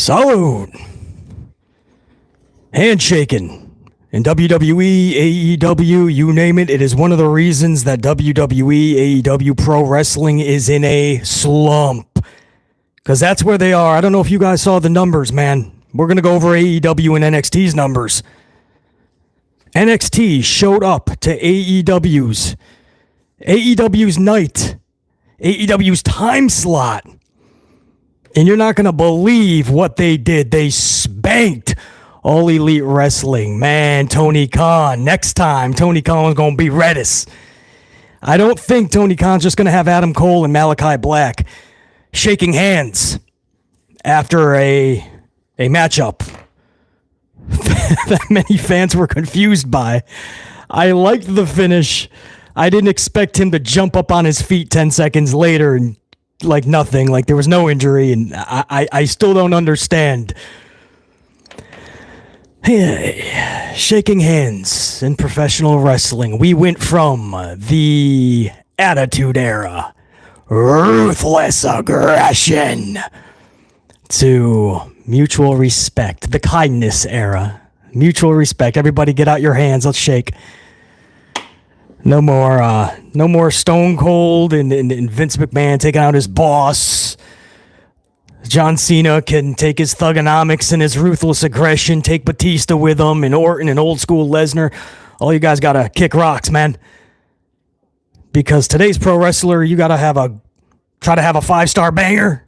Salute. Handshaking. In WWE, AEW, you name it, it is one of the reasons that WWE, AEW Pro Wrestling is in a slump. Because that's where they are. I don't know if you guys saw the numbers, man. We're going to go over AEW and NXT's numbers. NXT showed up to AEW's night, AEW's time slot. And you're not going to believe what they did. They spanked All Elite Wrestling. Man, Tony Khan. Next time, Tony Khan's going to be Redis. I don't think Tony Khan's just going to have Adam Cole and Malakai Black shaking hands after a matchup that many fans were confused by. I liked the finish. I didn't expect him to jump up on his feet 10 seconds later and like nothing, like there was no injury, and I still don't understand. Shaking hands in professional wrestling. We went from the Attitude Era, ruthless aggression, to mutual respect, the kindness era, mutual respect. Everybody get out your hands, let's shake. No more Stone Cold and Vince McMahon taking out his boss. John Cena can take his thugonomics and his ruthless aggression, take Batista with him, and Orton and old school Lesnar. All you guys gotta kick rocks, man. Because today's pro wrestler, you gotta try to have a 5-star banger,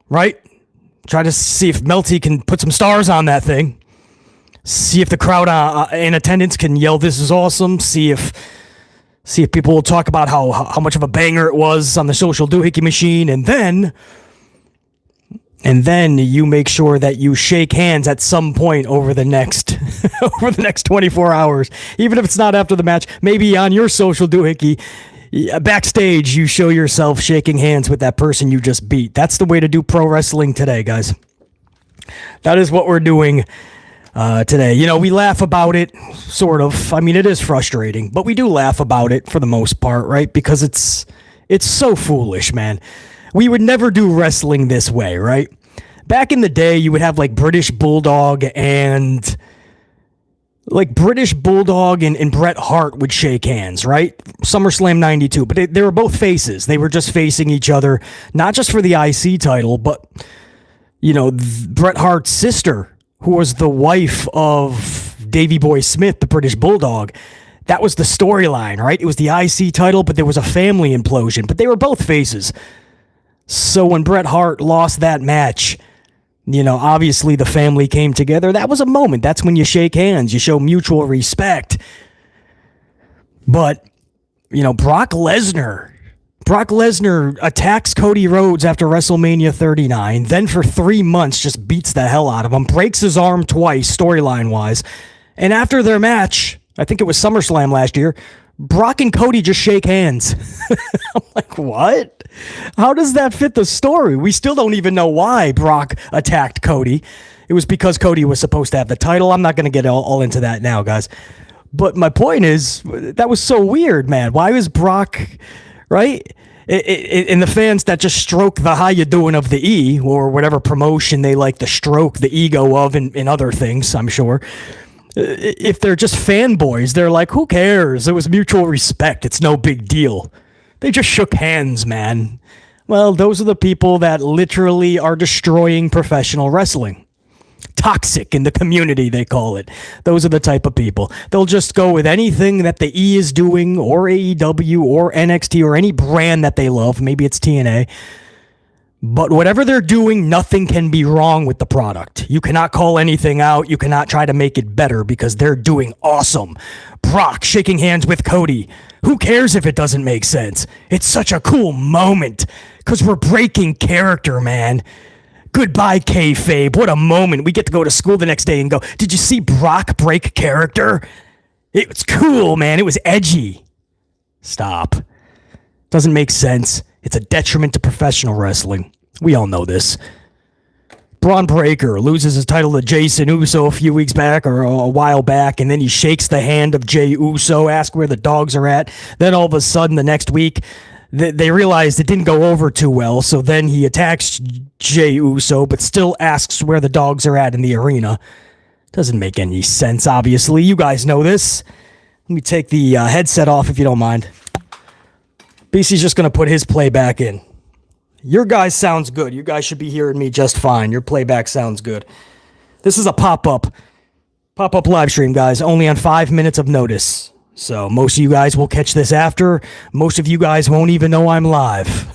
right? Try to see if Melty can put some stars on that thing. See if the crowd in attendance can yell, "This is awesome." See if people will talk about how much of a banger it was on the social doohickey machine, and then you make sure that you shake hands at some point over the next 24 hours, even if it's not after the match. Maybe on your social doohickey, backstage, you show yourself shaking hands with that person you just beat. That's the way to do pro wrestling today, guys. That is what we're doing today. You know, we laugh about it, sort of. I mean, it is frustrating, but we do laugh about it for the most part, right? Because it's so foolish, man. We would never do wrestling this way, right? Back in the day, you would have like British Bulldog and Bret Hart would shake hands, right? SummerSlam 92, but they were both faces. They were just facing each other, not just for the IC title, but, you know, Bret Hart's sister, who was the wife of Davey Boy Smith, the British Bulldog. That was the storyline, right? It was the IC title, but there was a family implosion. But they were both faces. So when Bret Hart lost that match, you know, obviously the family came together. That was a moment. That's when you shake hands. You show mutual respect. But, you know, Brock Lesnar attacks Cody Rhodes after WrestleMania 39, then for 3 months just beats the hell out of him, breaks his arm twice, storyline-wise. And after their match, I think it was SummerSlam last year, Brock and Cody just shake hands. I'm like, what? How does that fit the story? We still don't even know why Brock attacked Cody. It was because Cody was supposed to have the title. I'm not going to get all into that now, guys. But my point is, that was so weird, man. Why was Brock, right? And the fans that just stroke the how you doing of the E, or whatever promotion they like to stroke the ego of in other things, I'm sure. If they're just fanboys, they're like, who cares? It was mutual respect. It's no big deal. They just shook hands, man. Well, those are the people that literally are destroying professional wrestling. Toxic in the community, they call it. Those are the type of people. They'll just go with anything that the E is doing, or AEW, or NXT, or any brand that they love. Maybe it's TNA. But whatever they're doing, nothing can be wrong with the product. You cannot call anything out. You cannot try to make it better because they're doing awesome. Brock shaking hands with Cody. Who cares if it doesn't make sense? It's such a cool moment because we're breaking character, man. Goodbye, kayfabe. What a moment. We get to go to school the next day and go, did you see Brock break character? It was cool, man. It was edgy. Stop. Doesn't make sense. It's a detriment to professional wrestling. We all know this. Braun Breaker loses his title to Jason Uso a few weeks back or a while back, and then he shakes the hand of Jey Uso, ask where the dogs are at. Then all of a sudden, the next week, they realized it didn't go over too well, so then he attacks Jey Uso, but still asks where the dogs are at in the arena. Doesn't make any sense, obviously. You guys know this. Let me take the headset off if you don't mind. BC's just going to put his playback in. Your guys sounds good. You guys should be hearing me just fine. Your playback sounds good. This is a pop-up live stream, guys, only on 5 minutes of notice. So most of you guys will catch this after. Most of you guys won't even know I'm live.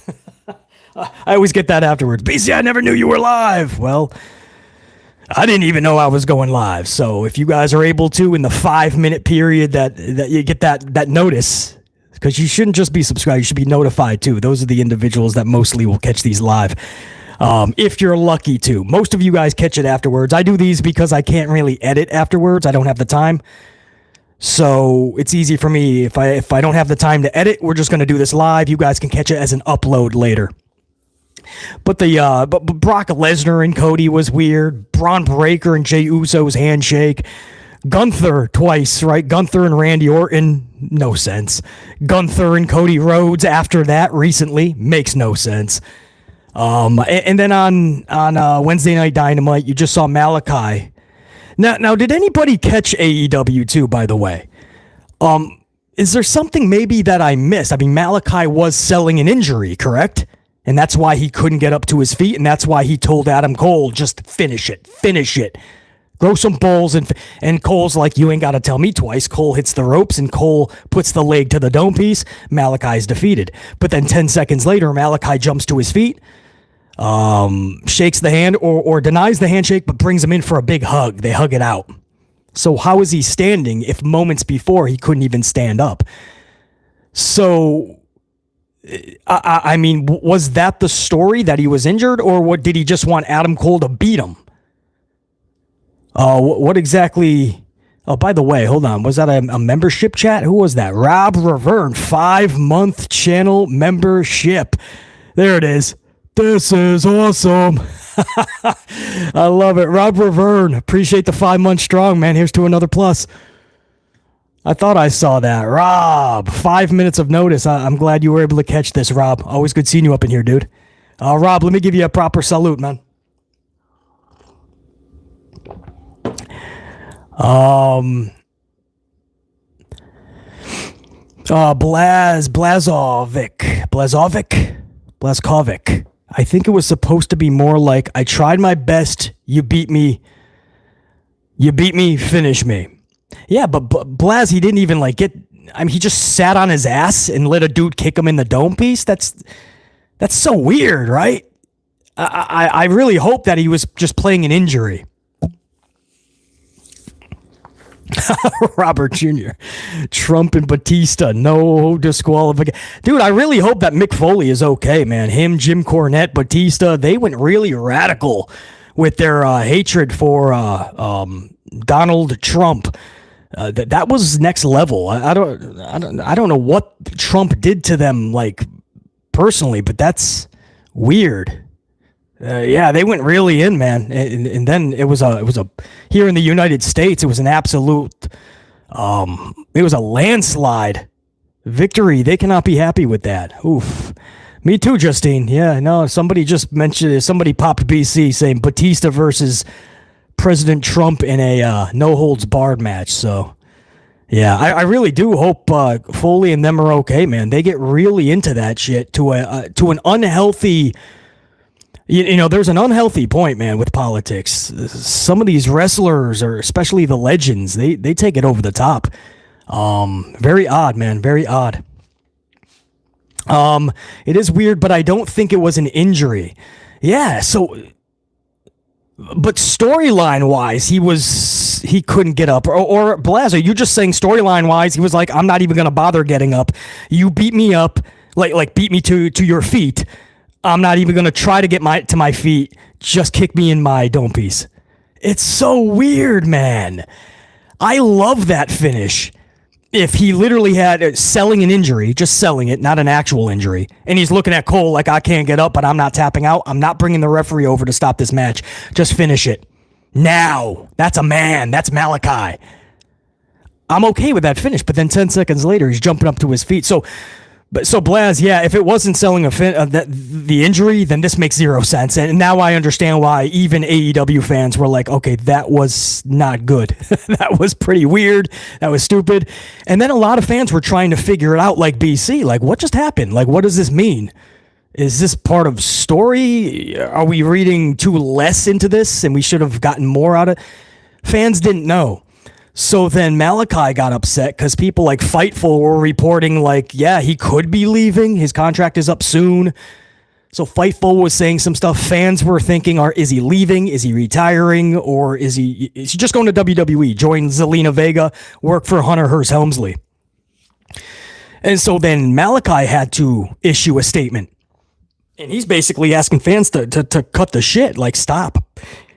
I always get that afterwards. BC, I never knew you were live. Well, I didn't even know I was going live. So if you guys are able to, in the 5 minute period that you get that notice, because you shouldn't just be subscribed, you should be notified too. Those are the individuals that mostly will catch these live. If you're lucky to. Most of you guys catch it afterwards. I do these because I can't really edit afterwards. I don't have the time. So it's easy for me. If I don't have the time to edit, we're just going to do this live. You guys can catch it as an upload later. But but Brock Lesnar and Cody was weird. Braun Breaker and Jey Uso's handshake. Gunther twice, right? Gunther and Randy Orton, no sense. Gunther and Cody Rhodes after that recently, makes no sense. And then on Wednesday Night Dynamite, you just saw Malakai. Now, did anybody catch AEW too, by the way? Is there something maybe that I missed? I mean, Malakai was selling an injury, correct? And that's why he couldn't get up to his feet, and that's why he told Adam Cole, just finish it. Grow some balls, and Cole's like, you ain't got to tell me twice. Cole hits the ropes, and Cole puts the leg to the dome piece. Malakai's defeated. But then 10 seconds later, Malakai jumps to his feet, shakes the hand or denies the handshake, but brings him in for a big hug. They hug it out. So how is he standing if moments before he couldn't even stand up? So, I mean, was that the story, that he was injured, or what? Did he just want Adam Cole to beat him? What exactly? Oh, by the way, hold on. Was that a membership chat? Who was that? Rob Reverne, 5-month channel membership. There it is. This is awesome. I love it. Rob Reverne, appreciate the 5 months strong, man. Here's to another plus. I thought I saw that. Rob, 5 minutes of notice. I'm glad you were able to catch this, Rob. Always good seeing you up in here, dude. Rob, let me give you a proper salute, man. Blazkovic. I think it was supposed to be more like, I tried my best, you beat me, finish me. Yeah, but Blaz, he didn't even like get, I mean, he just sat on his ass and let a dude kick him in the dome piece. That's so weird, right? I really hope that he was just playing an injury. Robert Jr. Trump and Batista, no disqualification. Dude, I really hope that Mick Foley is okay, man. Him, Jim Cornette, Batista, they went really radical with their hatred for Donald Trump. That was next level. I don't know what Trump did to them, like, personally, but that's weird. Yeah, they went really in, man, and then it was a here in the United States, it was an absolute, it was a landslide victory. They cannot be happy with that. Oof. Me too, Justine. Yeah, no, somebody just mentioned, somebody popped BC saying Batista versus President Trump in a no holds barred match. So yeah, I really do hope Foley and them are okay, man. They get really into that shit to an unhealthy. You know, there's an unhealthy point, man, with politics. Some of these wrestlers, or especially the legends, they take it over the top. Very odd, man. Very odd. It is weird, but I don't think it was an injury. Yeah, so, but storyline wise, he couldn't get up. Or Blaz, are you just saying storyline wise, he was like, I'm not even going to bother getting up. You beat me up, like beat me to your feet. I'm not even going to try to get to my feet. Just kick me in my dome piece. It's so weird, man. I love that finish. If he literally had selling an injury, just selling it, not an actual injury, and he's looking at Cole like, I can't get up, but I'm not tapping out. I'm not bringing the referee over to stop this match. Just finish it. Now. That's a man. That's Malakai. I'm okay with that finish, but then 10 seconds later, he's jumping up to his feet. So But so Blaz, yeah, if it wasn't selling the injury, then this makes zero sense. And now I understand why even AEW fans were like, okay, that was not good. That was pretty weird. That was stupid. And then a lot of fans were trying to figure it out, like BC, like what just happened? Like, what does this mean? Is this part of story? Are we reading too less into this and we should have gotten more out of it? Fans didn't know. So then Malakai got upset because people like Fightful were reporting like, yeah, he could be leaving. His contract is up soon. So Fightful was saying some stuff. Fans were thinking, is he leaving? Is he retiring? Or is he just going to WWE, join Zelina Vega, work for Hunter Hearst Helmsley? And so then Malakai had to issue a statement. And he's basically asking fans to cut the shit, like stop.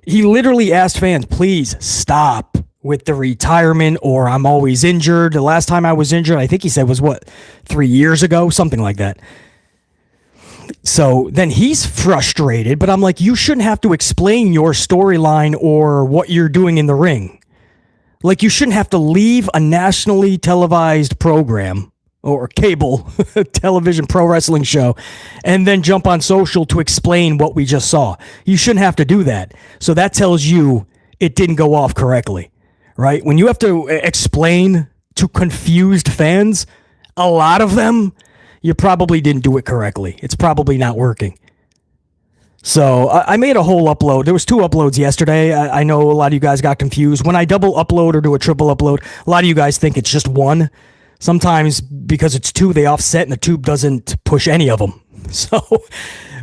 He literally asked fans, please stop with the retirement, or I'm always injured. The last time I was injured, I think he said was 3 years ago, something like that. So then he's frustrated, but I'm like, you shouldn't have to explain your storyline or what you're doing in the ring. Like, you shouldn't have to leave a nationally televised program or cable television pro wrestling show and then jump on social to explain what we just saw. You shouldn't have to do that. So that tells you it didn't go off correctly. Right? When you have to explain to confused fans, a lot of them, you probably didn't do it correctly. It's probably not working. So I made a whole upload. There was 2 uploads yesterday. I know a lot of you guys got confused. When I double upload or do a triple upload, a lot of you guys think it's just 1. Sometimes because it's 2, they offset and the tube doesn't push any of them. So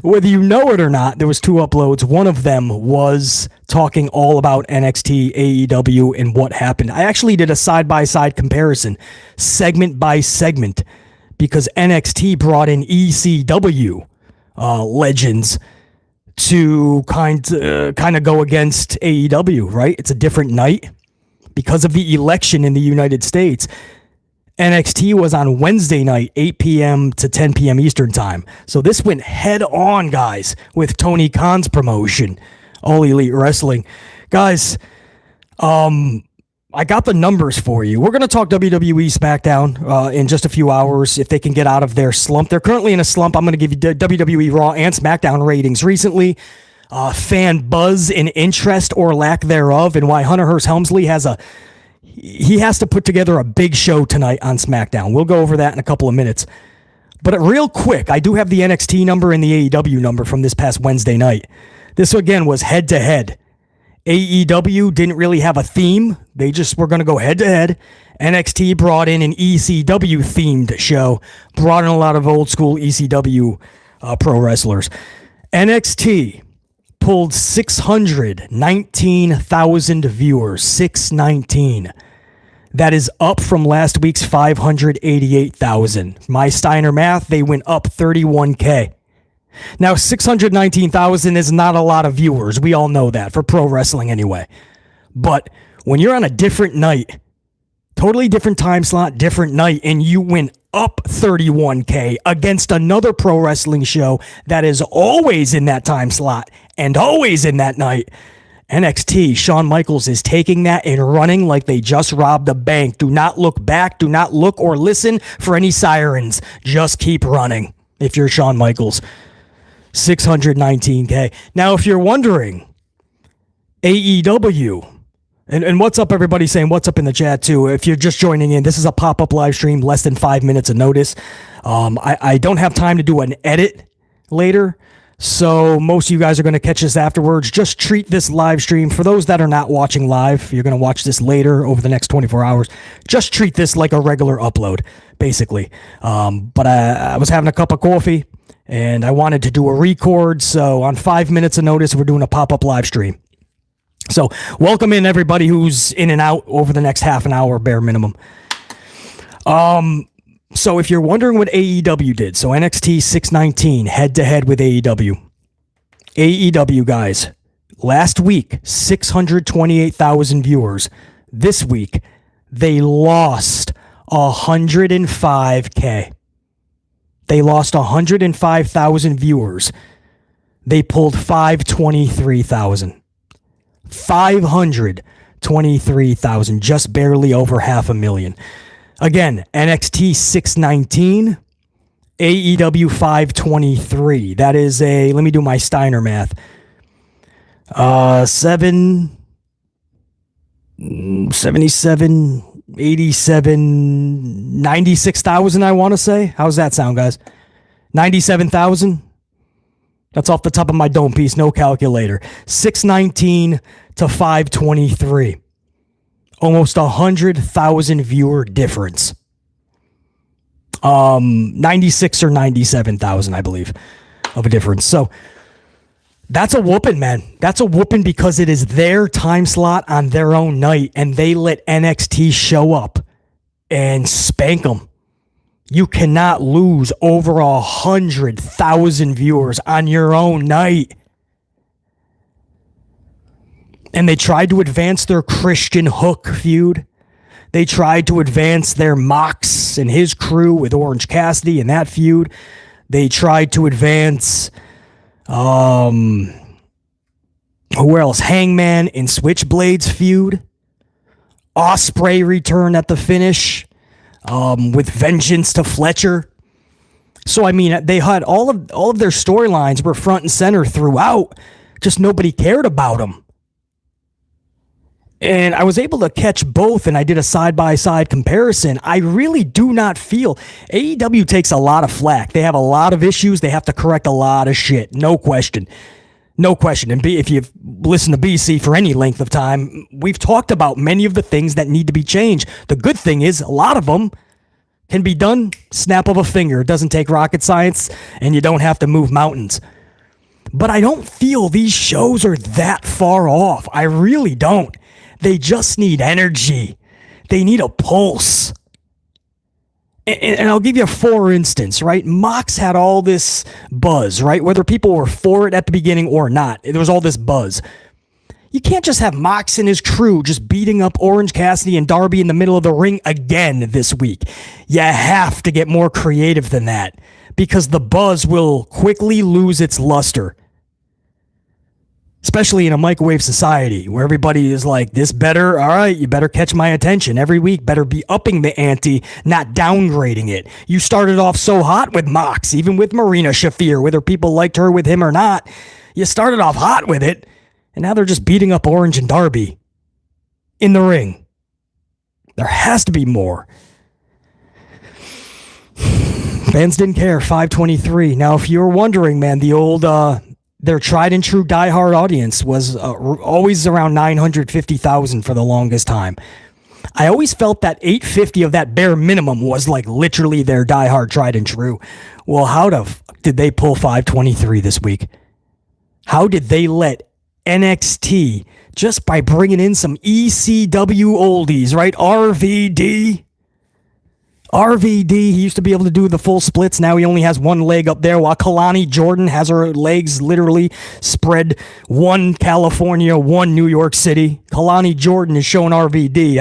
whether you know it or not, there was 2 uploads. One of them was talking all about NXT, AEW, and what happened. I actually did a side-by-side comparison, segment by segment, because NXT brought in ECW legends to kind of go against AEW, right? It's a different night because of the election in the United States. NXT was on Wednesday night, 8 p.m. to 10 p.m. Eastern time. So this went head on, guys, with Tony Khan's promotion, All Elite Wrestling. Guys, I got the numbers for you. We're going to talk WWE SmackDown in just a few hours if they can get out of their slump. They're currently in a slump. I'm going to give you WWE Raw and SmackDown ratings recently. Fan buzz and interest or lack thereof, and why Hunter Hearst Helmsley he has to put together a big show tonight on SmackDown. We'll go over that in a couple of minutes. But real quick, I do have the NXT number and the AEW number from this past Wednesday night. This, again, was head-to-head. AEW didn't really have a theme. They just were going to go head-to-head. NXT brought in an ECW-themed show, brought in a lot of old-school ECW pro wrestlers. NXT pulled 619,000 viewers, 619. That is up from last week's 588,000. My Steiner math, they went up 31K. Now, 619,000 is not a lot of viewers. We all know that, for pro wrestling anyway. But when you're on a different night, totally different time slot, different night, and you went up 31K against another pro wrestling show that is always in that time slot and always in that night, NXT, Shawn Michaels is taking that and running like they just robbed a bank. Do not look back. Do not look or listen for any sirens. Just keep running if you're Shawn Michaels. 619K. Now, if you're wondering, AEW, and what's up, everybody saying what's up in the chat, too. If you're just joining in, this is a pop-up live stream, less than 5 minutes of notice. I don't have time to do an edit later, so most of you guys are going to catch this afterwards. Just treat this live stream, for those that are not watching live, you're going to watch this later over the next 24 hours. Just treat this like a regular upload, basically. But I was having a cup of coffee, and I wanted to do a record, so on 5 minutes of notice, we're doing a pop-up live stream. So welcome in everybody who's in and out over the next half an hour, bare minimum. So if you're wondering what AEW did, so NXT 619 head-to-head with AEW. AEW, guys, last week, 628,000 viewers. This week, they lost 105K. They lost 105,000 viewers. They pulled 523,000. 523,000, just barely over 500,000. Again, NXT 619, AEW 523. That is let me do my Steiner math. 77, 87, 96,000, I want to say. How's that sound, guys? 97,000? That's off the top of my dome piece, no calculator. 619 to 523. Almost 100,000 viewer difference. 96 or 97,000, I believe, of a difference. So that's a whooping, man. That's a whooping because it is their time slot on their own night, and they let NXT show up and spank them. You cannot lose over 100,000 viewers on your own night. And they tried to advance their Christian Hook feud. They tried to advance their Mox and his crew with Orange Cassidy and that feud. They tried to advance who else? Hangman and Switchblade's feud. Ospreay returned at the finish with vengeance to Fletcher. So I mean, they had all of their storylines were front and center throughout. Just nobody cared about them. And I was able to catch both, and I did a side-by-side comparison. I really do not feel AEW takes a lot of flack. They have a lot of issues. They have to correct a lot of shit. No question. No question. And if you've listened to BC for any length of time, we've talked about many of the things that need to be changed. The good thing is a lot of them can be done snap of a finger. It doesn't take rocket science, and you don't have to move mountains. But I don't feel these shows are that far off. I really don't. They just need energy. They need a pulse. And I'll give you a for instance, right? Mox had all this buzz, right? Whether people were for it at the beginning or not, there was all this buzz. You can't just have Mox and his crew just beating up Orange Cassidy and Darby in the middle of the ring again this week. You have to get more creative than that because the buzz will quickly lose its luster. Especially in a microwave society where everybody is like, this better, all right, you better catch my attention. Every week better be upping the ante, not downgrading it. You started off so hot with Mox, even with Marina Shafir, whether people liked her with him or not. You started off hot with it, and now they're just beating up Orange and Darby in the ring. There has to be more. Fans didn't care, 523. Now, if you were wondering, man, the old... their tried and true diehard audience was always around 950,000 for the longest time. I always felt that 850 of that bare minimum was like literally their diehard tried and true. Well, how did they pull 523 this week? How did they let NXT, just by bringing in some ECW oldies, right? RVD, he used to be able to do the full splits. Now he only has one leg up there, while Kalani Jordan has her legs literally spread one California, one New York City. Kalani Jordan is showing RVD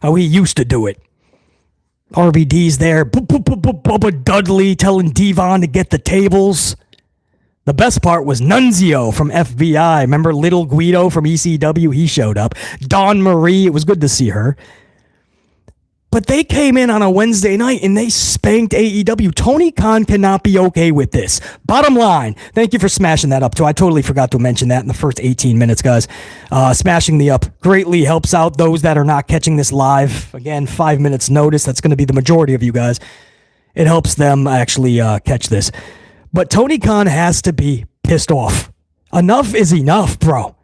how he used to do it. RVD's there. Bubba Dudley telling Devon to get the tables. The best part was Nunzio from FBI. Remember Little Guido from ECW? He showed up. Dawn Marie, it was good to see her. But they came in on a Wednesday night and they spanked AEW. Tony Khan cannot be okay with this. Bottom line, thank you for smashing that up too. I totally forgot to mention that in the first 18 minutes, guys. Smashing the up greatly helps out those that are not catching this live. Again, 5 minutes notice. That's going to be the majority of you guys. It helps them actually catch this. But Tony Khan has to be pissed off. Enough is enough, bro.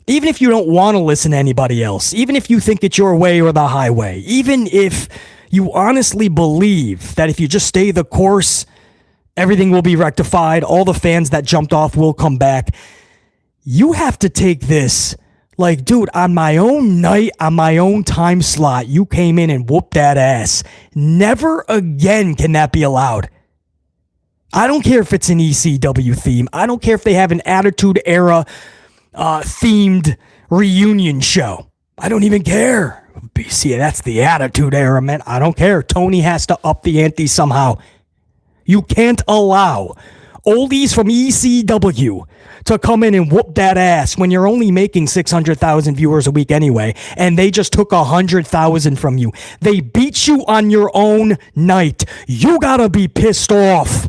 Even if you don't want to listen to anybody else, even if you think it's your way or the highway, even if you honestly believe that if you just stay the course, everything will be rectified, all the fans that jumped off will come back, you have to take this like, dude, on my own night, on my own time slot, you came in and whooped that ass. Never again can that be allowed. I don't care if it's an ECW theme. I don't care if they have an Attitude Era themed reunion show. I don't even care. See, that's the Attitude Era, man. I don't care. Tony has to up the ante somehow. You can't allow oldies from ECW to come in and whoop that ass when you're only making 600,000 viewers a week anyway, and they just took 100,000 from you. They beat you on your own night. You gotta be pissed off.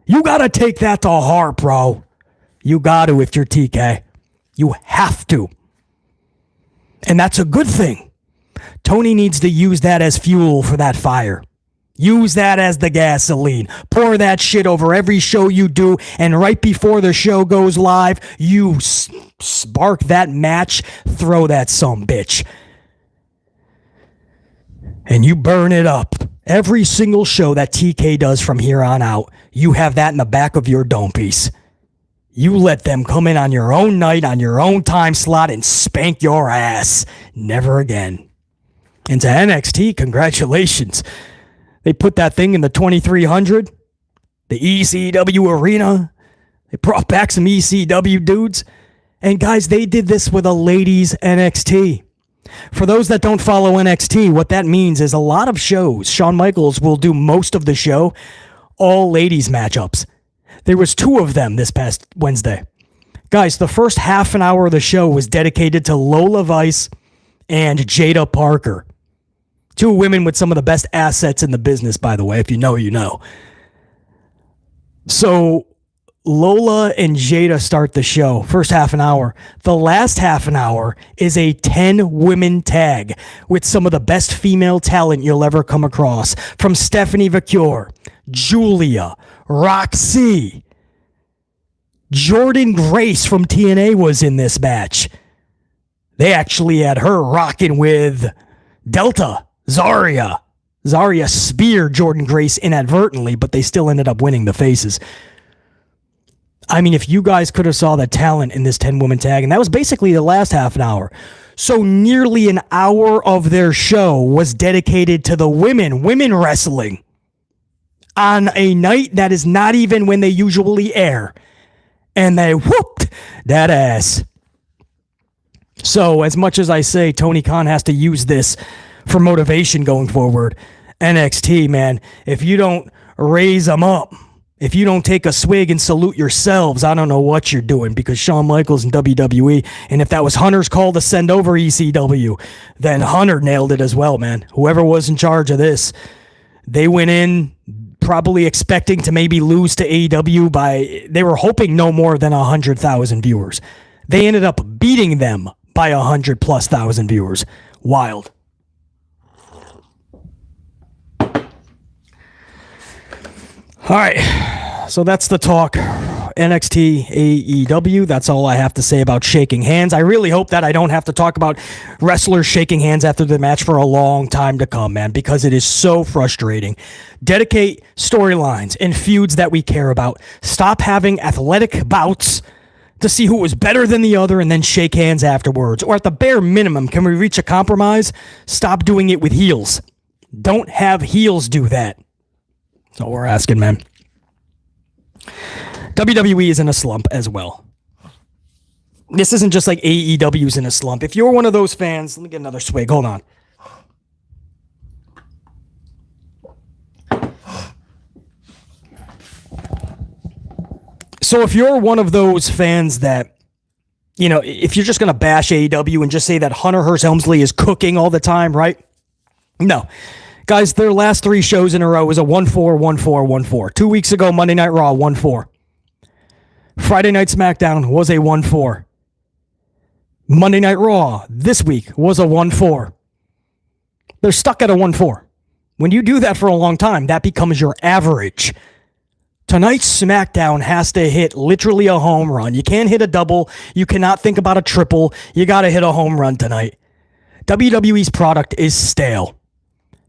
You gotta take that to heart, bro. You gotta if you're TK. You have to. And that's a good thing. Tony needs to use that as fuel for that fire. Use that as the gasoline. Pour that shit over every show you do, and right before the show goes live, you spark that match, throw that sumbitch. And you burn it up. Every single show that TK does from here on out, you have that in the back of your dome piece. You let them come in on your own night, on your own time slot, and spank your ass. Never again. And to NXT, congratulations. They put that thing in the 2300, the ECW arena. They brought back some ECW dudes. And guys, they did this with a ladies NXT. For those that don't follow NXT, what that means is a lot of shows, Shawn Michaels will do most of the show, all ladies matchups. There was 2 of them this past Wednesday. Guys, the first half an hour of the show was dedicated to Lola Vice and Jada Parker. 2 women with some of the best assets in the business, by the way. If you know, you know. So Lola and Jada start the show, first half an hour. The last half an hour is a 10-women tag with some of the best female talent you'll ever come across. From Stephanie Vacure, Julia, Roxy, Jordan Grace from TNA was in this match. They actually had her rocking with Delta, Zarya. Zarya speared Jordan Grace inadvertently, but they still ended up winning the faces. I mean, if you guys could have saw the talent in this 10-woman tag, and that was basically the last half an hour. So nearly an hour of their show was dedicated to the women wrestling on a night that is not even when they usually air. And they whooped that ass. So as much as I say Tony Khan has to use this for motivation going forward, NXT, man, if you don't raise them up, if you don't take a swig and salute yourselves, I don't know what you're doing, because Shawn Michaels and WWE, and if that was Hunter's call to send over ECW, then Hunter nailed it as well, man. Whoever was in charge of this, they went in probably expecting to maybe lose to AEW by, they were hoping no more than 100,000 viewers. They ended up beating them by 100,000+ viewers. Wild. All right, so that's the talk. NXT, AEW, that's all I have to say about shaking hands. I really hope that I don't have to talk about wrestlers shaking hands after the match for a long time to come, man, because it is so frustrating. Dedicate storylines and feuds that we care about. Stop having athletic bouts to see who was better than the other and then shake hands afterwards. Or at the bare minimum, can we reach a compromise? Stop doing it with heels. Don't have heels do that. That's all we're asking, man. WWE is in a slump as well. This isn't just like AEW's in a slump. If you're one of those fans, let me get another swig. Hold on. So if you're one of those fans that, you know, if you're just going to bash AEW and just say that Hunter Hearst Helmsley is cooking all the time, right? No. Guys, their last 3 shows in a row was a 1-4, 1-4, 1-4. 2 weeks ago, Monday Night Raw, 1-4. Friday Night SmackDown was a 1-4. Monday Night Raw this week was a 1-4. They're stuck at a 1-4. When you do that for a long time, that becomes your average. Tonight's SmackDown has to hit literally a home run. You can't hit a double. You cannot think about a triple. You got to hit a home run tonight. WWE's product is stale.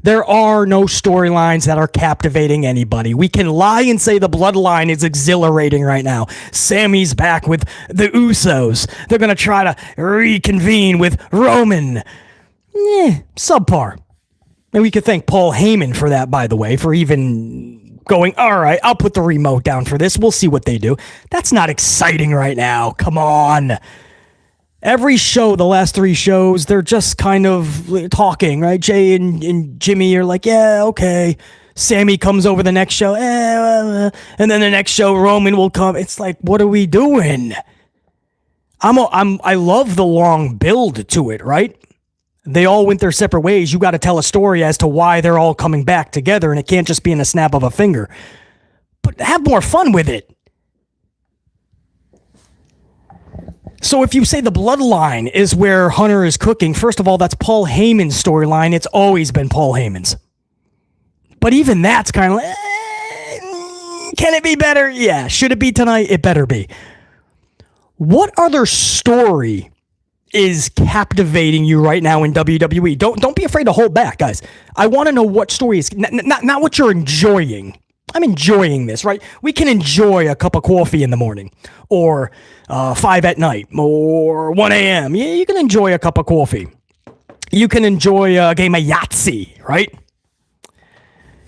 There are no storylines that are captivating anybody. We can lie and say the Bloodline is exhilarating right now. Sammy's back with the Usos. They're going to try to reconvene with Roman. Subpar. And we could thank Paul Heyman for that, by the way, for even going, all right, I'll put the remote down for this. We'll see what they do. That's not exciting right now. Come on. Every show, the last 3 shows, they're just kind of talking, right? Jay and Jimmy are like, yeah, okay. Sammy comes over the next show, and then the next show Roman will come. It's like, what are we doing? I love the long build to it, right? They all went their separate ways. You got to tell a story as to why they're all coming back together, and it can't just be in a snap of a finger. But have more fun with it. So if you say the Bloodline is where Hunter is cooking, first of all, that's Paul Heyman's storyline. It's always been Paul Heyman's. But even that's kind of like, can it be better? Yeah. Should it be tonight? It better be. What other story is captivating you right now in WWE? Don't be afraid to hold back, guys. I want to know what story is not what you're enjoying. I'm enjoying this, right? We can enjoy a cup of coffee in the morning, or 5 at night, or 1 a.m. Yeah, you can enjoy a cup of coffee. You can enjoy a game of Yahtzee, right?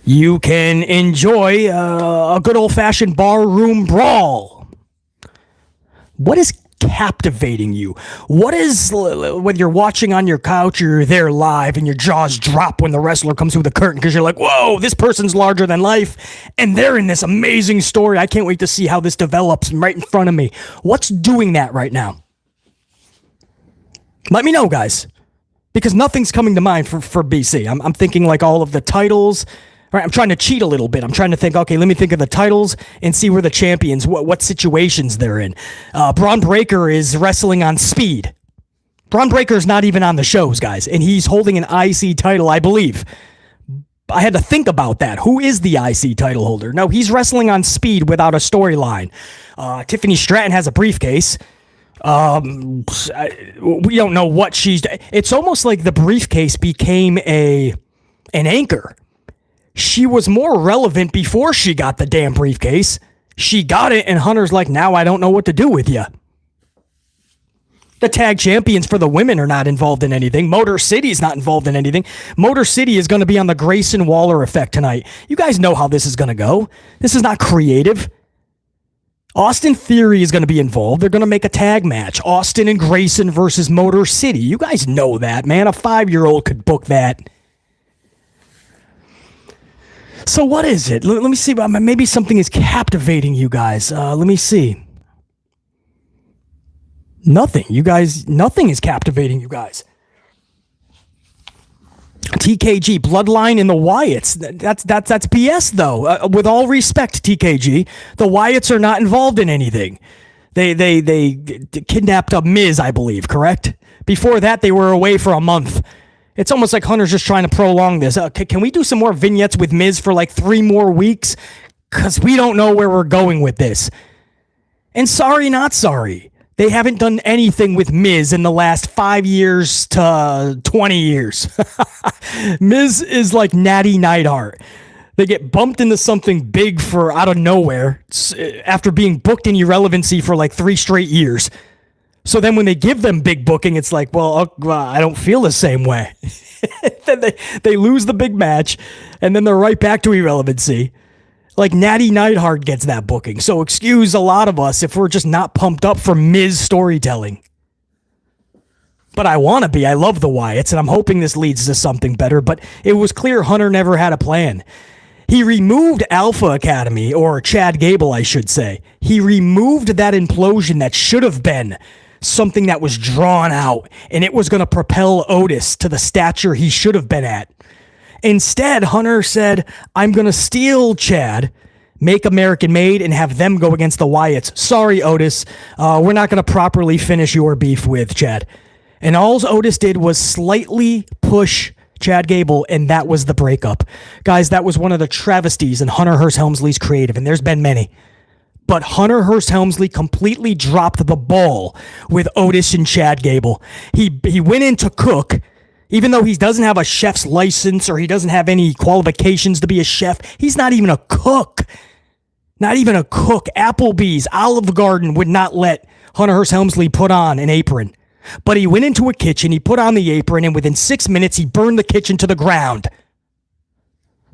You can enjoy a good old-fashioned barroom brawl. What is captivating you? What is, when you're watching on your couch, or you're there live and your jaws drop when the wrestler comes through the curtain because you're like, whoa, this person's larger than life and they're in this amazing story. I can't wait to see how this develops right in front of me. What's doing that right now? Let me know, guys, because nothing's coming to mind for BC. I'm thinking like all of the titles. Right, I'm trying to cheat a little bit. I'm trying to think, okay, let me think of the titles and see where the champions, what situations they're in. Braun Breaker is wrestling on speed. Braun Breaker's not even on the shows, guys, and he's holding an IC title, I believe. I had to think about that. Who is the IC title holder? No, he's wrestling on speed without a storyline. Tiffany Stratton has a briefcase. We don't know what she's... It's almost like the briefcase became an anchor. She was more relevant before she got the damn briefcase. She got it, and Hunter's like, now I don't know what to do with you. The tag champions for the women are not involved in anything. Motor City's not involved in anything. Motor City is going to be on the Grayson Waller effect tonight. You guys know how this is going to go. This is not creative. Austin Theory is going to be involved. They're going to make a tag match. Austin and Grayson versus Motor City. You guys know that, man. A 5-year-old could book that. So what is it? Let me see. Maybe something is captivating you guys. Let me see. Nothing. You guys, nothing is captivating you guys. TKG, Bloodline, and the Wyatts. That's BS, though. With all respect, TKG, the Wyatts are not involved in anything. They kidnapped a Miz, I believe, correct? Before that, they were away for a month. It's almost like Hunter's just trying to prolong this. Can we do some more vignettes with Miz for like 3 more weeks? Because we don't know where we're going with this. And sorry, not sorry. They haven't done anything with Miz in the last 5 years to 20 years. Miz is like Natty Neidhart. They get bumped into something big for out of nowhere after being booked in irrelevancy for like 3 straight years. So then when they give them big booking, it's like, well, I don't feel the same way. Then they lose the big match, and then they're right back to irrelevancy. Like Natty Neidhart gets that booking. So excuse a lot of us if we're just not pumped up for Miz storytelling. But I want to be. I love the Wyatts, and I'm hoping this leads to something better. But it was clear Hunter never had a plan. He removed Alpha Academy, or Chad Gable, I should say. He removed that implosion that should have been something that was drawn out, and it was going to propel Otis to the stature he should have been at. Instead, Hunter said, I'm going to steal Chad, make American made, and have them go against the Wyatts. Sorry, Otis. We're not going to properly finish your beef with Chad. And all Otis did was slightly push Chad Gable, and that was the breakup. Guys, that was one of the travesties in Hunter Hearst Helmsley's creative, and there's been many. But Hunter Hearst Helmsley completely dropped the ball with Otis and Chad Gable. He went in to cook, even though he doesn't have a chef's license or he doesn't have any qualifications to be a chef. He's not even a cook. Not even a cook. Applebee's, Olive Garden would not let Hunter Hearst Helmsley put on an apron. But he went into a kitchen, he put on the apron, and within 6 minutes, he burned the kitchen to the ground.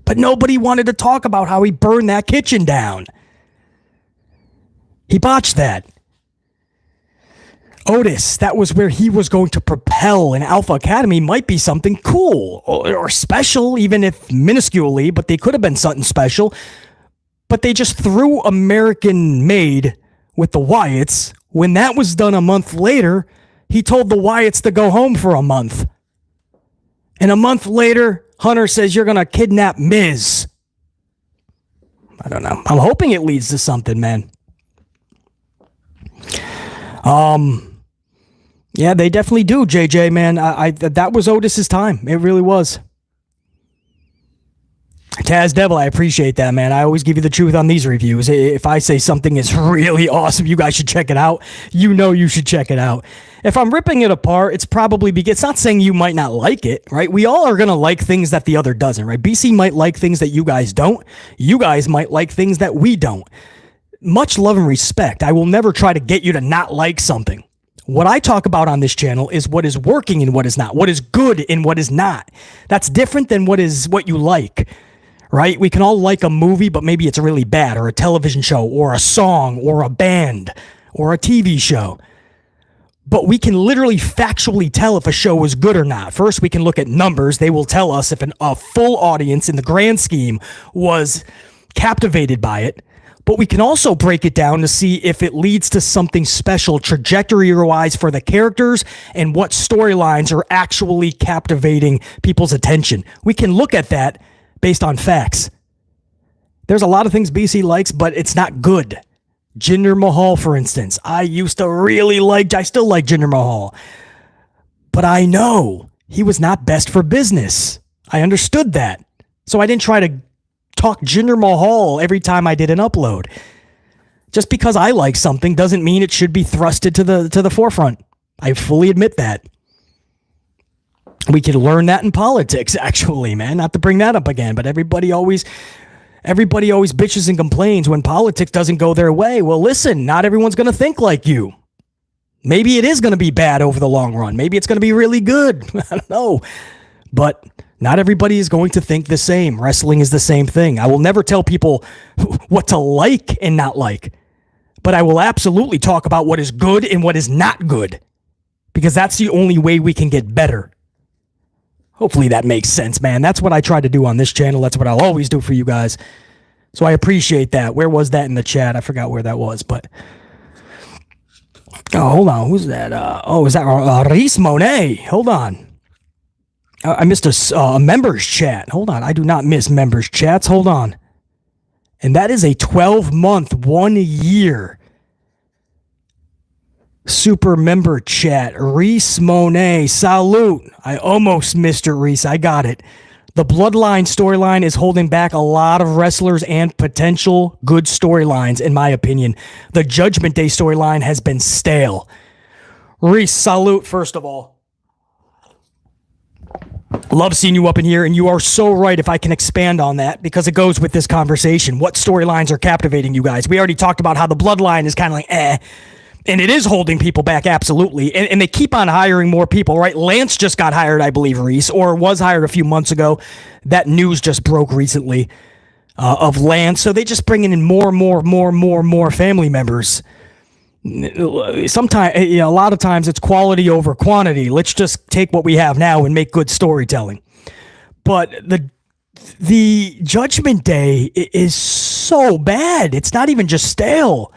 But nobody wanted to talk about how he burned that kitchen down. He botched that. Otis, that was where he was going to propel, and Alpha Academy might be something cool or special, even if minusculely, but they could have been something special. But they just threw American Made with the Wyatts. When that was done a month later, he told the Wyatts to go home for a month. And a month later, Hunter says, you're going to kidnap Miz. I don't know. I'm hoping it leads to something, man. Yeah, they definitely do, JJ, man. That was Otis's time. It really was. Taz Devil, I appreciate that, man. I always give you the truth on these reviews. If I say something is really awesome, you guys should check it out. You know you should check it out. If I'm ripping it apart, it's probably because it's not saying you might not like it, right? We all are going to like things that the other doesn't, right? BC might like things that you guys don't. You guys might like things that we don't. Much love and respect. I will never try to get you to not like something. What I talk about on this channel is what is working and what is not, what is good and what is not. That's different than what you like, right? We can all like a movie, but maybe it's really bad, or a television show, or a song, or a band, or a TV show. But we can literally factually tell if a show is good or not. First, we can look at numbers. They will tell us if a full audience in the grand scheme was captivated by it. But we can also break it down to see if it leads to something special trajectory-wise for the characters and what storylines are actually captivating people's attention. We can look at that based on facts. There's a lot of things BC likes, but it's not good. Jinder Mahal, for instance. I still like Jinder Mahal. But I know he was not best for business. I understood that. So I didn't try to talk Jinder Mahal every time I did an upload. Just because I like something doesn't mean it should be thrusted to the forefront. I fully admit that. We can learn that in politics, actually, man. Not to bring that up again, but everybody always bitches and complains when politics doesn't go their way. Well, listen, not everyone's going to think like you. Maybe it is going to be bad over the long run. Maybe it's going to be really good. I don't know. But not everybody is going to think the same. Wrestling is the same thing. I will never tell people what to like and not like. But I will absolutely talk about what is good and what is not good. Because that's the only way we can get better. Hopefully that makes sense, man. That's what I try to do on this channel. That's what I'll always do for you guys. So I appreciate that. Where was that in the chat? I forgot where that was, but... Oh, hold on. Who's that? Is that Reese Monet? Hold on. I missed a members chat. Hold on. I do not miss members chats. Hold on. And that is a 12-month, 1 year super member chat. Reese Monet. Salute. I almost missed it, Reese. I got it. The Bloodline storyline is holding back a lot of wrestlers and potential good storylines, in my opinion. The Judgment Day storyline has been stale. Reese, salute, first of all. Love seeing you up in here, and you are so right if I can expand on that, because it goes with this conversation. What storylines are captivating you guys? We already talked about how the Bloodline is kind of like, and it is holding people back, absolutely. And they keep on hiring more people, right? Lance just got hired, I believe, Reese, or was hired a few months ago. That news just broke recently of Lance. So they just bringing in more family members. Sometimes, a lot of times it's quality over quantity. Let's just take what we have now and make good storytelling. But the Judgment Day is so bad. It's not even just stale.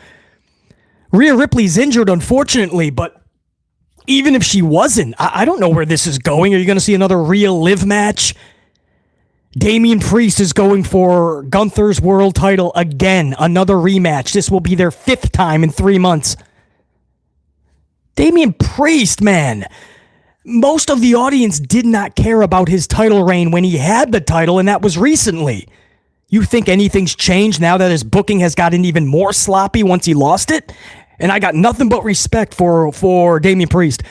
Rhea Ripley's injured, unfortunately, but even if she wasn't, I don't know where this is going. Are you going to see another Rhea Liv match? Damian Priest is going for Gunther's world title again. Another rematch. This will be their 5th time in 3 months. Damian Priest, man. Most of the audience did not care about his title reign when he had the title, and that was recently. You think anything's changed now that his booking has gotten even more sloppy once he lost it? And I got nothing but respect for Damian Priest.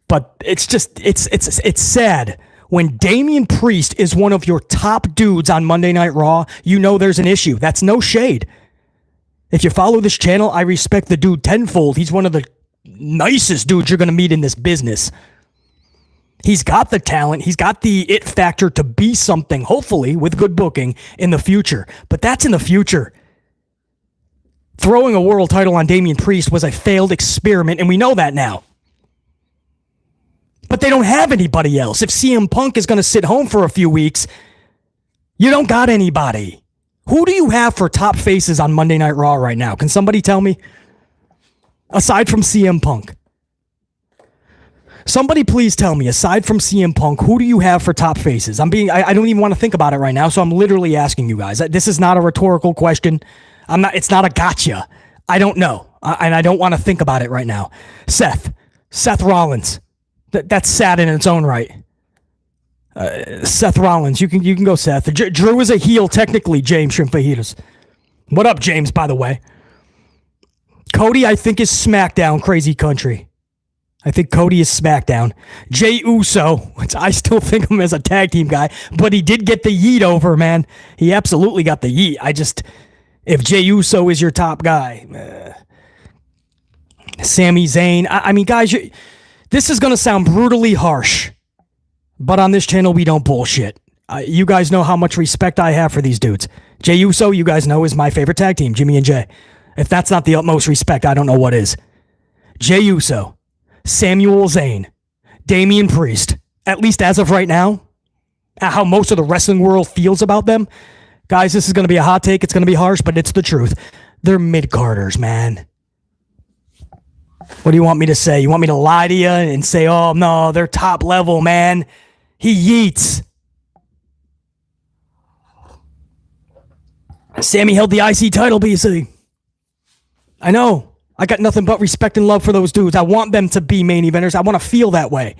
But it's just, it's sad. When Damian Priest is one of your top dudes on Monday Night Raw, you know there's an issue. That's no shade. If you follow this channel, I respect the dude tenfold. He's one of the nicest dudes you're going to meet in this business. He's got the talent. He's got the it factor to be something, hopefully, with good booking in the future. But that's in the future. Throwing a world title on Damian Priest was a failed experiment, and we know that now. But they don't have anybody else. If CM Punk is going to sit home for a few weeks, you don't got anybody. Who do you have for top faces on Monday Night Raw right now? Can somebody tell me? Aside from CM Punk. Somebody please tell me, aside from CM Punk, who do you have for top faces? I don't even want to think about it right now, so I'm literally asking you guys. This is not a rhetorical question. It's not a gotcha. I don't know. And I don't want to think about it right now. Seth Rollins. That's sad in its own right. Seth Rollins. You can go, Seth. Drew is a heel, technically, James Shrimfajitas. What up, James, by the way? Cody, I think, is SmackDown, Crazy Country. I think Cody is SmackDown. Jey Uso, which I still think of him as a tag team guy, but he did get the yeet over, man. He absolutely got the yeet. If Jey Uso is your top guy, Sami Zayn. I mean, guys, this is going to sound brutally harsh, but on this channel, we don't bullshit. You guys know how much respect I have for these dudes. Jey Uso, you guys know, is my favorite tag team, Jimmy and Jay. If that's not the utmost respect, I don't know what is. Jey Uso, Samuel Zayn, Damian Priest, at least as of right now, how most of the wrestling world feels about them. Guys, this is going to be a hot take. It's going to be harsh, but it's the truth. They're mid-carders, man. What do you want me to say? You want me to lie to you and say, oh, no, they're top level, man. He yeets. Sammy held the IC title, BC. I know. I got nothing but respect and love for those dudes. I want them to be main eventers. I want to feel that way.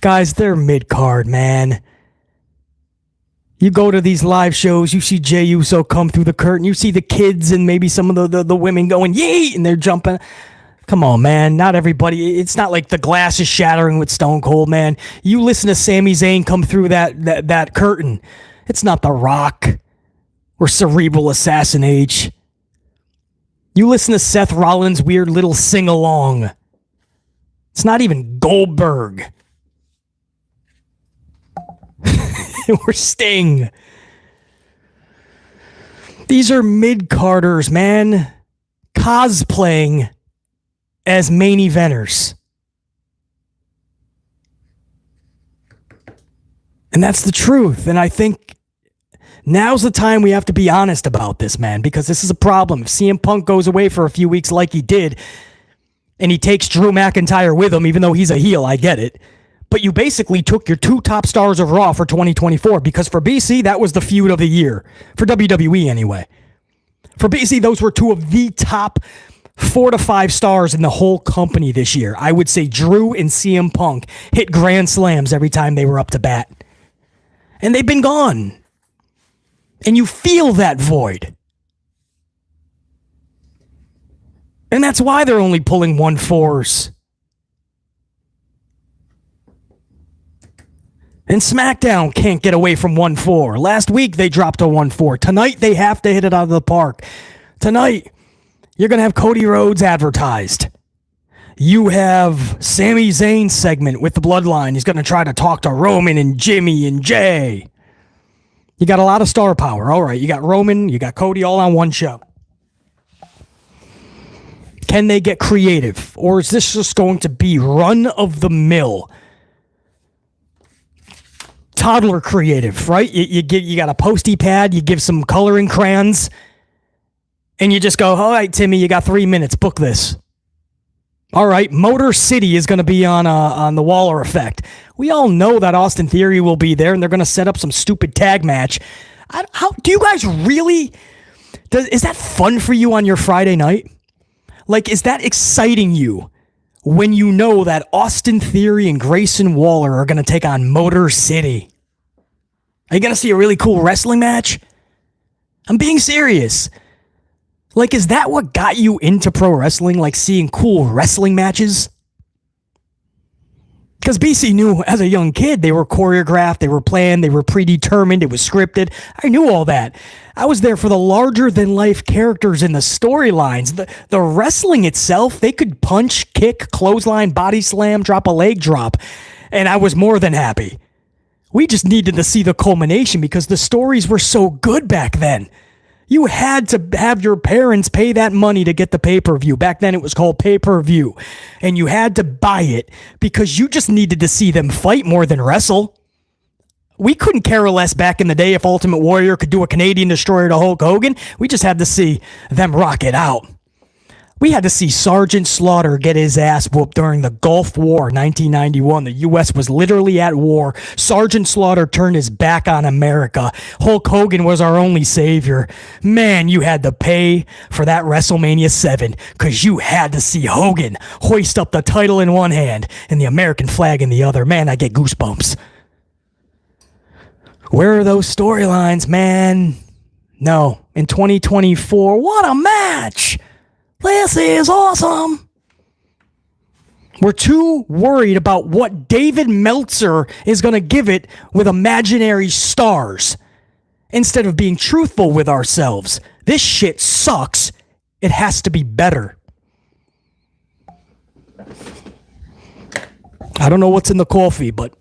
Guys, they're mid-card, man. You go to these live shows, you see Jey Uso come through the curtain, you see the kids and maybe some of the women going, yay, and they're jumping. Come on, man. Not everybody. It's not like the glass is shattering with Stone Cold, man. You listen to Sami Zayn come through that curtain. It's not The Rock or Cerebral Assassin H. You listen to Seth Rollins' weird little sing-along. It's not even Goldberg. Or Sting. These are mid-carders, man. Cosplaying as main eventers. And that's the truth. And I think now's the time we have to be honest about this, man, because this is a problem. If CM Punk goes away for a few weeks like he did, and he takes Drew McIntyre with him, even though he's a heel, I get it. But you basically took your two top stars of Raw for 2024, because for BC, that was the feud of the year. For WWE, anyway. For BC, those were two of the top 4 to 5 stars in the whole company this year. I would say Drew and CM Punk hit grand slams every time they were up to bat. And they've been gone. And you feel that void. And that's why they're only pulling 1-4s. And SmackDown can't get away from 1-4. Last week they dropped a 1-4. Tonight they have to hit it out of the park. Tonight you're going to have Cody Rhodes advertised. You have Sami Zayn's segment with the Bloodline. He's going to try to talk to Roman and Jimmy and Jay. You got a lot of star power. All right, you got Roman, you got Cody all on one show. Can they get creative? Or is this just going to be run-of-the-mill toddler creative, right? You got a postie pad, you give some coloring crayons, and you just go, all right, Timmy, you got 3 minutes, book this. All right, Motor City is going to be on the Waller effect. We all know that Austin Theory will be there, and they're going to set up some stupid tag match. How do you guys really... Is that fun for you on your Friday night? Like, is that exciting you when you know that Austin Theory and Grayson Waller are going to take on Motor City? Are you going to see a really cool wrestling match? I'm being serious. Like, is that what got you into pro wrestling? Like, seeing cool wrestling matches? Because BC knew as a young kid, they were choreographed, they were planned, they were predetermined, it was scripted. I knew all that. I was there for the larger-than-life characters in the storylines. The wrestling itself, they could punch, kick, clothesline, body slam, drop a leg drop, and I was more than happy. We just needed to see the culmination because the stories were so good back then. You had to have your parents pay that money to get the pay-per-view. Back then it was called pay-per-view. And you had to buy it because you just needed to see them fight more than wrestle. We couldn't care less back in the day if Ultimate Warrior could do a Canadian Destroyer to Hulk Hogan. We just had to see them rock it out. We had to see Sergeant Slaughter get his ass whooped during the Gulf War, 1991. The U.S. was literally at war. Sergeant Slaughter turned his back on America. Hulk Hogan was our only savior. Man, you had to pay for that WrestleMania 7 because you had to see Hogan hoist up the title in one hand and the American flag in the other. Man, I get goosebumps. Where are those storylines, man? No, in 2024, what a match! This is awesome. We're too worried about what David Meltzer is going to give it with imaginary stars instead of being truthful with ourselves. This shit sucks. It has to be better. I don't know what's in the coffee, but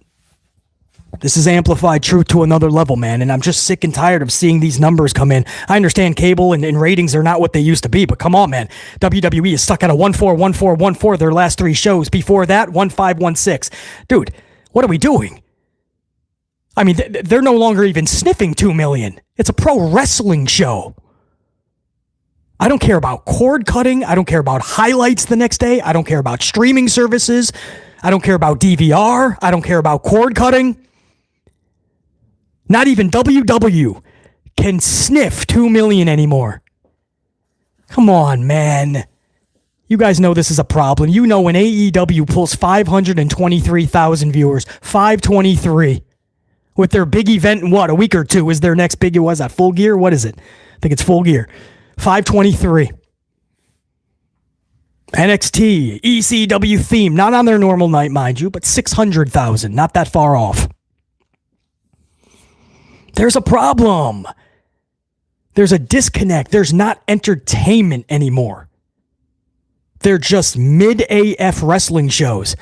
this is amplified truth to another level, man, and I'm just sick and tired of seeing these numbers come in. I understand cable and ratings are not what they used to be, but come on, man. WWE is stuck at a 1-4, 1-4, 1-4 their last 3 shows. Before that, 1-5, 1-6. Dude, what are we doing? I mean, they're no longer even sniffing 2 million. It's a pro wrestling show. I don't care about cord cutting. I don't care about highlights the next day. I don't care about streaming services. I don't care about DVR. I don't care about cord cutting. Not even WW can sniff 2 million anymore. Come on, man. You guys know this is a problem. You know when AEW pulls 523,000 viewers, 523, with their big event in a week or two is their next big, was that Full Gear? What is it? I think it's Full Gear. 523. NXT, ECW theme, not on their normal night, mind you, but 600,000, not that far off. There's a problem. There's a disconnect. There's not entertainment anymore. They're just mid-AF wrestling shows.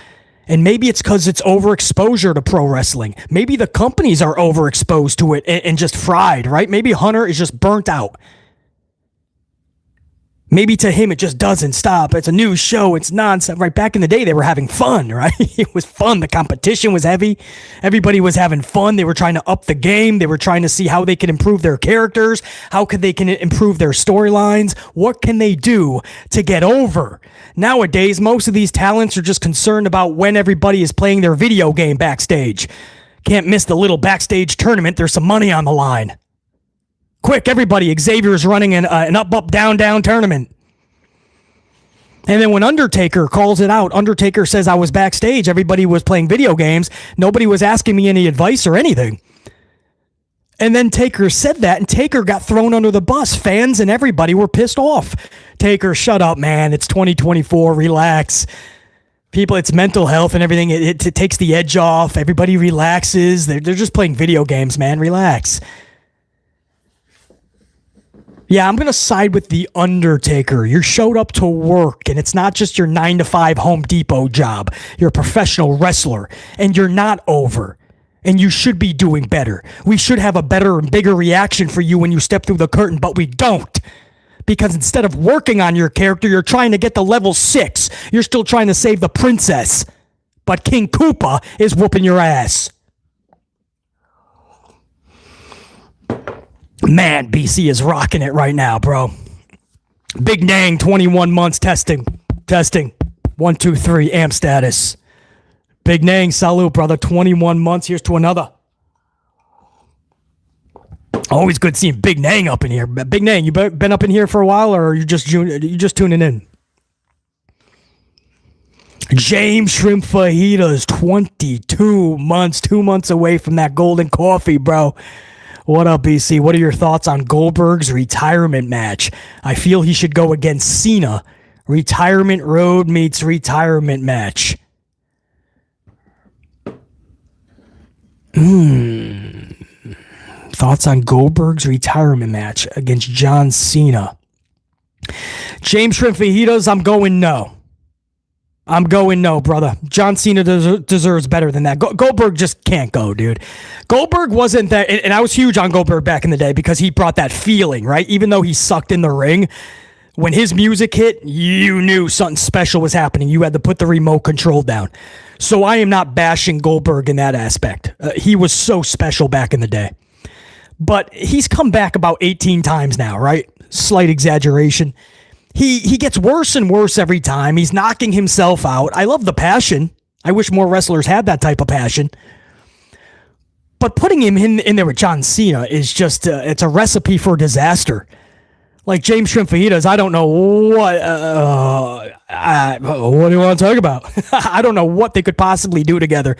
And maybe it's because it's overexposure to pro wrestling. Maybe the companies are overexposed to it and just fried, right? Maybe Hunter is just burnt out. Maybe to him, it just doesn't stop. It's a new show. It's nonsense. Right back in the day, they were having fun, right? It was fun. The competition was heavy. Everybody was having fun. They were trying to up the game. They were trying to see how they could improve their characters. How could they can improve their storylines? What can they do to get over? Nowadays, most of these talents are just concerned about when everybody is playing their video game backstage. Can't miss the little backstage tournament. There's some money on the line. Quick, everybody, Xavier is running an up, down, down tournament. And then when Undertaker calls it out, Undertaker says, I was backstage. Everybody was playing video games. Nobody was asking me any advice or anything. And then Taker said that, and Taker got thrown under the bus. Fans and everybody were pissed off. Taker, shut up, man. It's 2024. Relax. People, it's mental health and everything. It takes the edge off. Everybody relaxes. They're just playing video games, man. Relax. Yeah, I'm going to side with The Undertaker. You showed up to work, and it's not just your 9-to-5 Home Depot job. You're a professional wrestler, and you're not over. And you should be doing better. We should have a better and bigger reaction for you when you step through the curtain, but we don't. Because instead of working on your character, you're trying to get to level 6. You're still trying to save the princess. But King Koopa is whooping your ass. Man, BC is rocking it right now, bro. Big Nang, 21 months testing. 1, 2, 3, amp status. Big Nang, salute, brother. 21 months. Here's to another. Always good seeing Big Nang up in here. Big Nang, you been up in here for a while, or are you just tuning in? James Shrimp Fajitas, 22 months, 2 months away from that golden coffee, bro. What up, BC? What are your thoughts on Goldberg's retirement match? I feel he should go against Cena. Retirement road meets retirement match. Thoughts on Goldberg's retirement match against John Cena? James Shrimp Fajitas, I'm going no. I'm going no, brother. John Cena deserves better than that. Goldberg just can't go, dude. Goldberg wasn't that, and I was huge on Goldberg back in the day because he brought that feeling, right? Even though he sucked in the ring, when his music hit, you knew something special was happening. You had to put the remote control down. So I am not bashing Goldberg in that aspect. He was so special back in the day. But he's come back about 18 times now, right? Slight exaggeration. He gets worse and worse every time. He's knocking himself out. I love the passion. I wish more wrestlers had that type of passion. But putting him in there with John Cena is just, it's a recipe for disaster. Like James Shrimp Fajitas, I don't know what do you want to talk about? I don't know what they could possibly do together.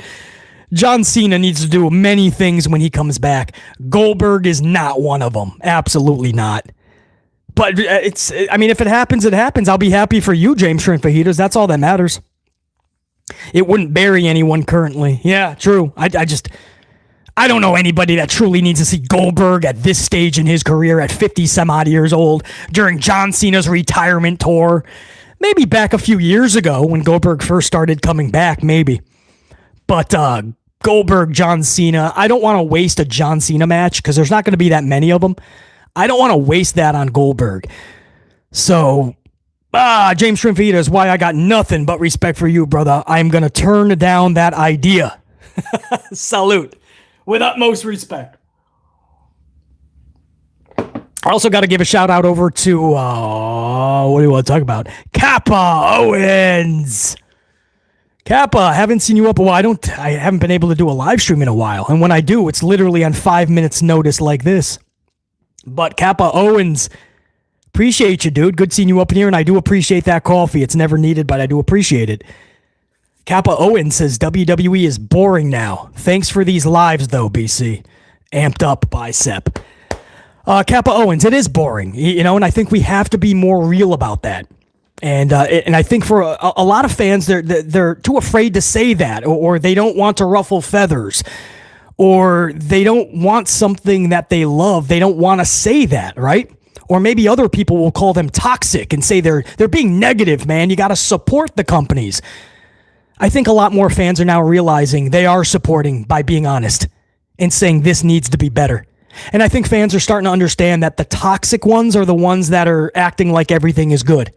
John Cena needs to do many things when he comes back. Goldberg is not one of them. Absolutely not. But if it happens, it happens. I'll be happy for you, James Shrimp Fajitas. That's all that matters. It wouldn't bury anyone currently. Yeah, true. I don't know anybody that truly needs to see Goldberg at this stage in his career at 50 some odd years old during John Cena's retirement tour. Maybe back a few years ago when Goldberg first started coming back, maybe. But Goldberg, John Cena, I don't want to waste a John Cena match because there's not going to be that many of them. I don't want to waste that on Goldberg. So, James Shrimp Fajitas is why I got nothing but respect for you, brother. I'm going to turn down that idea. Salute. With utmost respect. I also got to give a shout out over to, what do you want to talk about? Kappa Owens. Kappa, haven't seen you up a while. I haven't been able to do a live stream in a while. And when I do, it's literally on 5 minutes notice like this. But Kappa Owens, appreciate you, dude. Good seeing you up in here, and I do appreciate that coffee. It's never needed, but I do appreciate it. Kappa Owens says WWE is boring now. Thanks for these lives, though, BC. Amped up bicep. Kappa Owens, it is boring, and I think we have to be more real about that. And I think for a lot of fans, they're too afraid to say that, or they don't want to ruffle feathers, or they don't want something that they love. They don't want to say that, right? Or maybe other people will call them toxic and say they're being negative, man. You got to support the companies. I think a lot more fans are now realizing they are supporting by being honest and saying this needs to be better. And I think fans are starting to understand that the toxic ones are the ones that are acting like everything is good.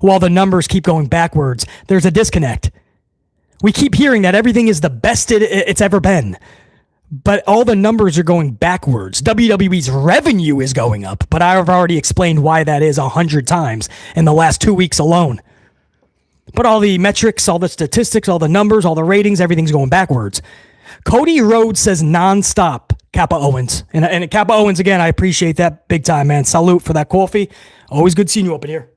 While the numbers keep going backwards, there's a disconnect. We keep hearing that everything is the best it's ever been. But all the numbers are going backwards. WWE's revenue is going up, but I've already explained why that is 100 times in the last 2 weeks alone. But all the metrics, all the statistics, all the numbers, all the ratings, everything's going backwards. Cody Rhodes says nonstop, Kappa Owens. And Kappa Owens, again, I appreciate that big time, man. Salute for that coffee. Always good seeing you up in here.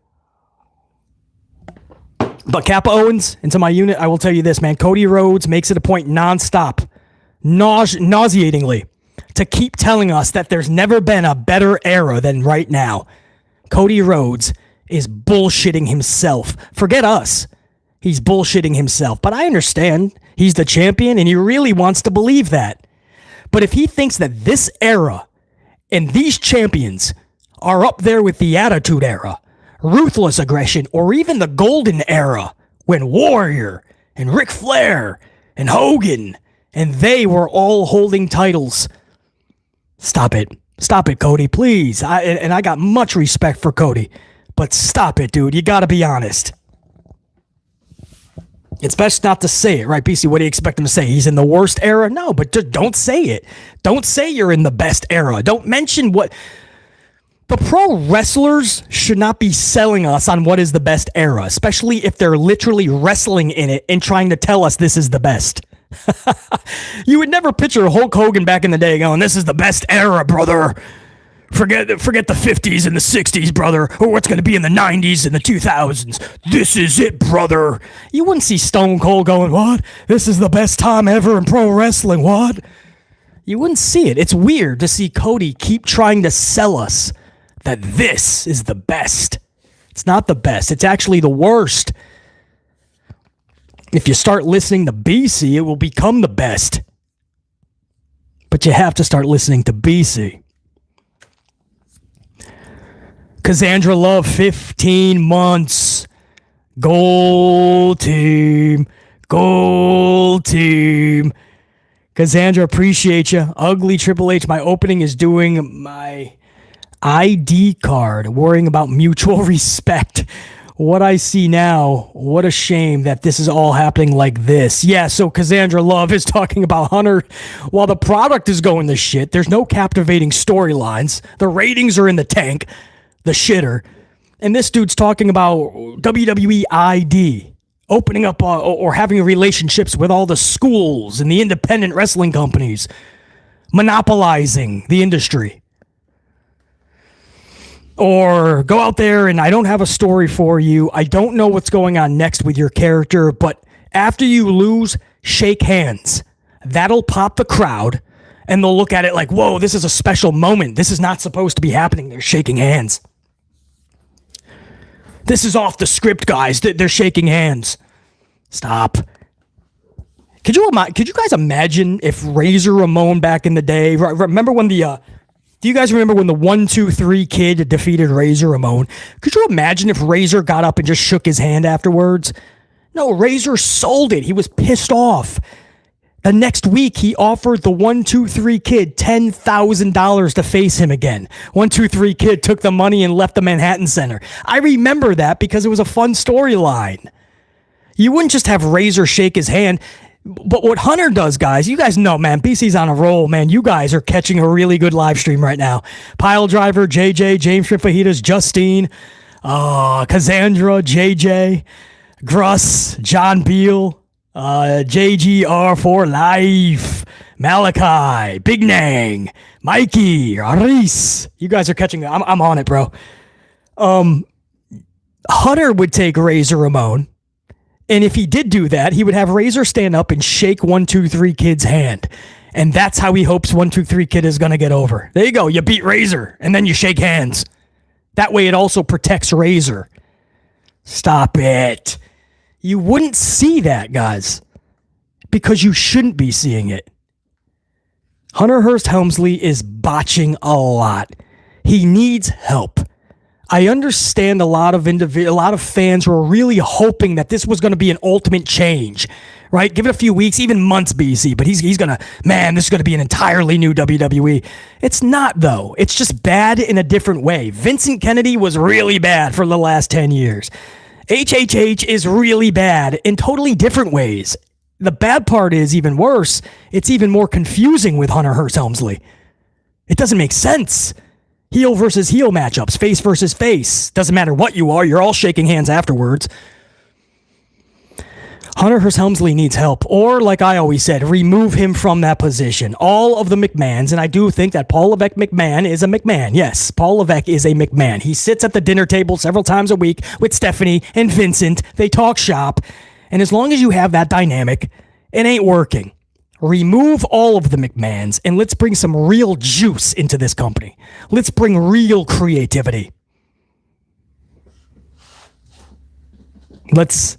But Kappa Owens, into my unit, I will tell you this, man. Cody Rhodes makes it a point nonstop, nauseatingly, to keep telling us that there's never been a better era than right now. Cody Rhodes is bullshitting himself. Forget us. He's bullshitting himself. But I understand. He's the champion, and he really wants to believe that. But if he thinks that this era and these champions are up there with the Attitude Era, Ruthless Aggression, or even the Golden Era, when Warrior and Ric Flair and Hogan and they were all holding titles. Stop it. Stop it, Cody, please. I got much respect for Cody, but stop it, dude. You got to be honest. It's best not to say it, right, BC? What do you expect him to say? He's in the worst era? No, but just don't say it. Don't say you're in the best era. Don't mention what... The pro wrestlers should not be selling us on what is the best era, especially if they're literally wrestling in it and trying to tell us this is the best. You would never picture Hulk Hogan back in the day going, this is the best era, brother. Forget the 50s and the 60s, brother, or what's going to be in the 90s and the 2000s. This is it, brother. You wouldn't see Stone Cold going, what? This is the best time ever in pro wrestling, what? You wouldn't see it. It's weird to see Cody keep trying to sell us that this is the best. It's not the best. It's actually the worst. If you start listening to BC, it will become the best. But you have to start listening to BC. Cassandra Love, 15 months. Gold team. Gold team. Cassandra, appreciate you. Ugly Triple H, my opening is doing my ID card, worrying about mutual respect. What I see now, what a shame that this is all happening like this. Yeah, so Cassandra Love is talking about Hunter. While the product is going to shit, there's no captivating storylines. The ratings are in the tank, the shitter. And this dude's talking about WWE ID. Opening up or having relationships with all the schools and the independent wrestling companies, monopolizing the industry. Or go out there and I don't have a story for you. I don't know what's going on next with your character, but after you lose, shake hands. That'll pop the crowd and they'll look at it like, whoa, this is a special moment. This is not supposed to be happening. They're shaking hands. This is off the script, guys. They're shaking hands. Stop. Could you guys imagine if Razor Ramon back in the day, remember when do you guys remember when the 1, 2, 3 kid defeated Razor Ramon? Could you imagine if Razor got up and just shook his hand afterwards? No, Razor sold it. He was pissed off. The next week, he offered the 1, 2, 3 kid $10,000 to face him again. 1, 2, 3 kid took the money and left the Manhattan Center. I remember that because it was a fun storyline. You wouldn't just have Razor shake his hand. But what Hunter does, guys, you guys know, man, BC's on a roll, man. You guys are catching a really good live stream right now. Pile Driver, JJ, James Fajitas, Justine, Cassandra, JJ, Gruss, John Beal, JGR for life, Malakai, Big Nang, Mikey, Reese. You guys are catching. I'm on it, bro. Hunter would take Razor Ramon, and if he did do that, he would have Razor stand up and shake 1, 2, 3 Kid's hand, and that's how he hopes 1, 2, 3 Kid is gonna get over. There you go. You beat Razor, and then you shake hands. That way, it also protects Razor. Stop it. You wouldn't see that, guys, because you shouldn't be seeing it. Hunter Hearst Helmsley is botching a lot. He needs help. I understand a lot of fans were really hoping that this was going to be an ultimate change, right? Give it a few weeks, even months, BC, but he's going to, man, this is going to be an entirely new WWE. It's not, though. It's just bad in a different way. Vincent Kennedy was really bad for the last 10 years. HHH is really bad in totally different ways. The bad part is even worse. It's even more confusing with Hunter Hearst Helmsley. It doesn't make sense. Heel versus heel matchups, face versus face. Doesn't matter what you are, you're all shaking hands afterwards. Hunter Hearst Helmsley needs help, or like I always said, remove him from that position. All of the McMahons, and I do think that Paul Levesque McMahon is a McMahon. Yes, Paul Levesque is a McMahon. He sits at the dinner table several times a week with Stephanie and Vincent. They talk shop, and as long as you have that dynamic, it ain't working. Remove all of the McMahons, and let's bring some real juice into this company. Let's bring real creativity. Let's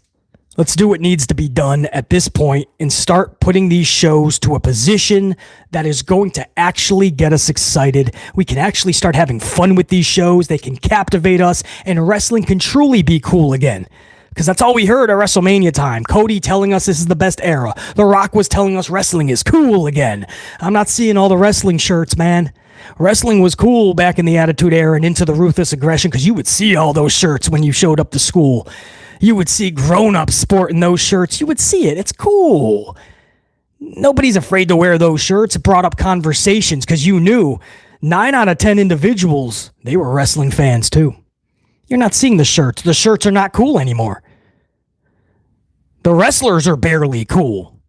do what needs to be done at this point and start putting these shows to a position that is going to actually get us excited. We can actually start having fun with these shows. They can captivate us, and wrestling can truly be cool again. Because that's all we heard at WrestleMania time. Cody telling us this is the best era. The Rock was telling us wrestling is cool again. I'm not seeing all the wrestling shirts, man. Wrestling was cool back in the Attitude Era and into the Ruthless Aggression because you would see all those shirts when you showed up to school. You would see grown-ups sporting those shirts. You would see it. It's cool. Nobody's afraid to wear those shirts. It brought up conversations because you knew 9 out of 10 individuals, they were wrestling fans too. You're not seeing the shirts. The shirts are not cool anymore. The wrestlers are barely cool.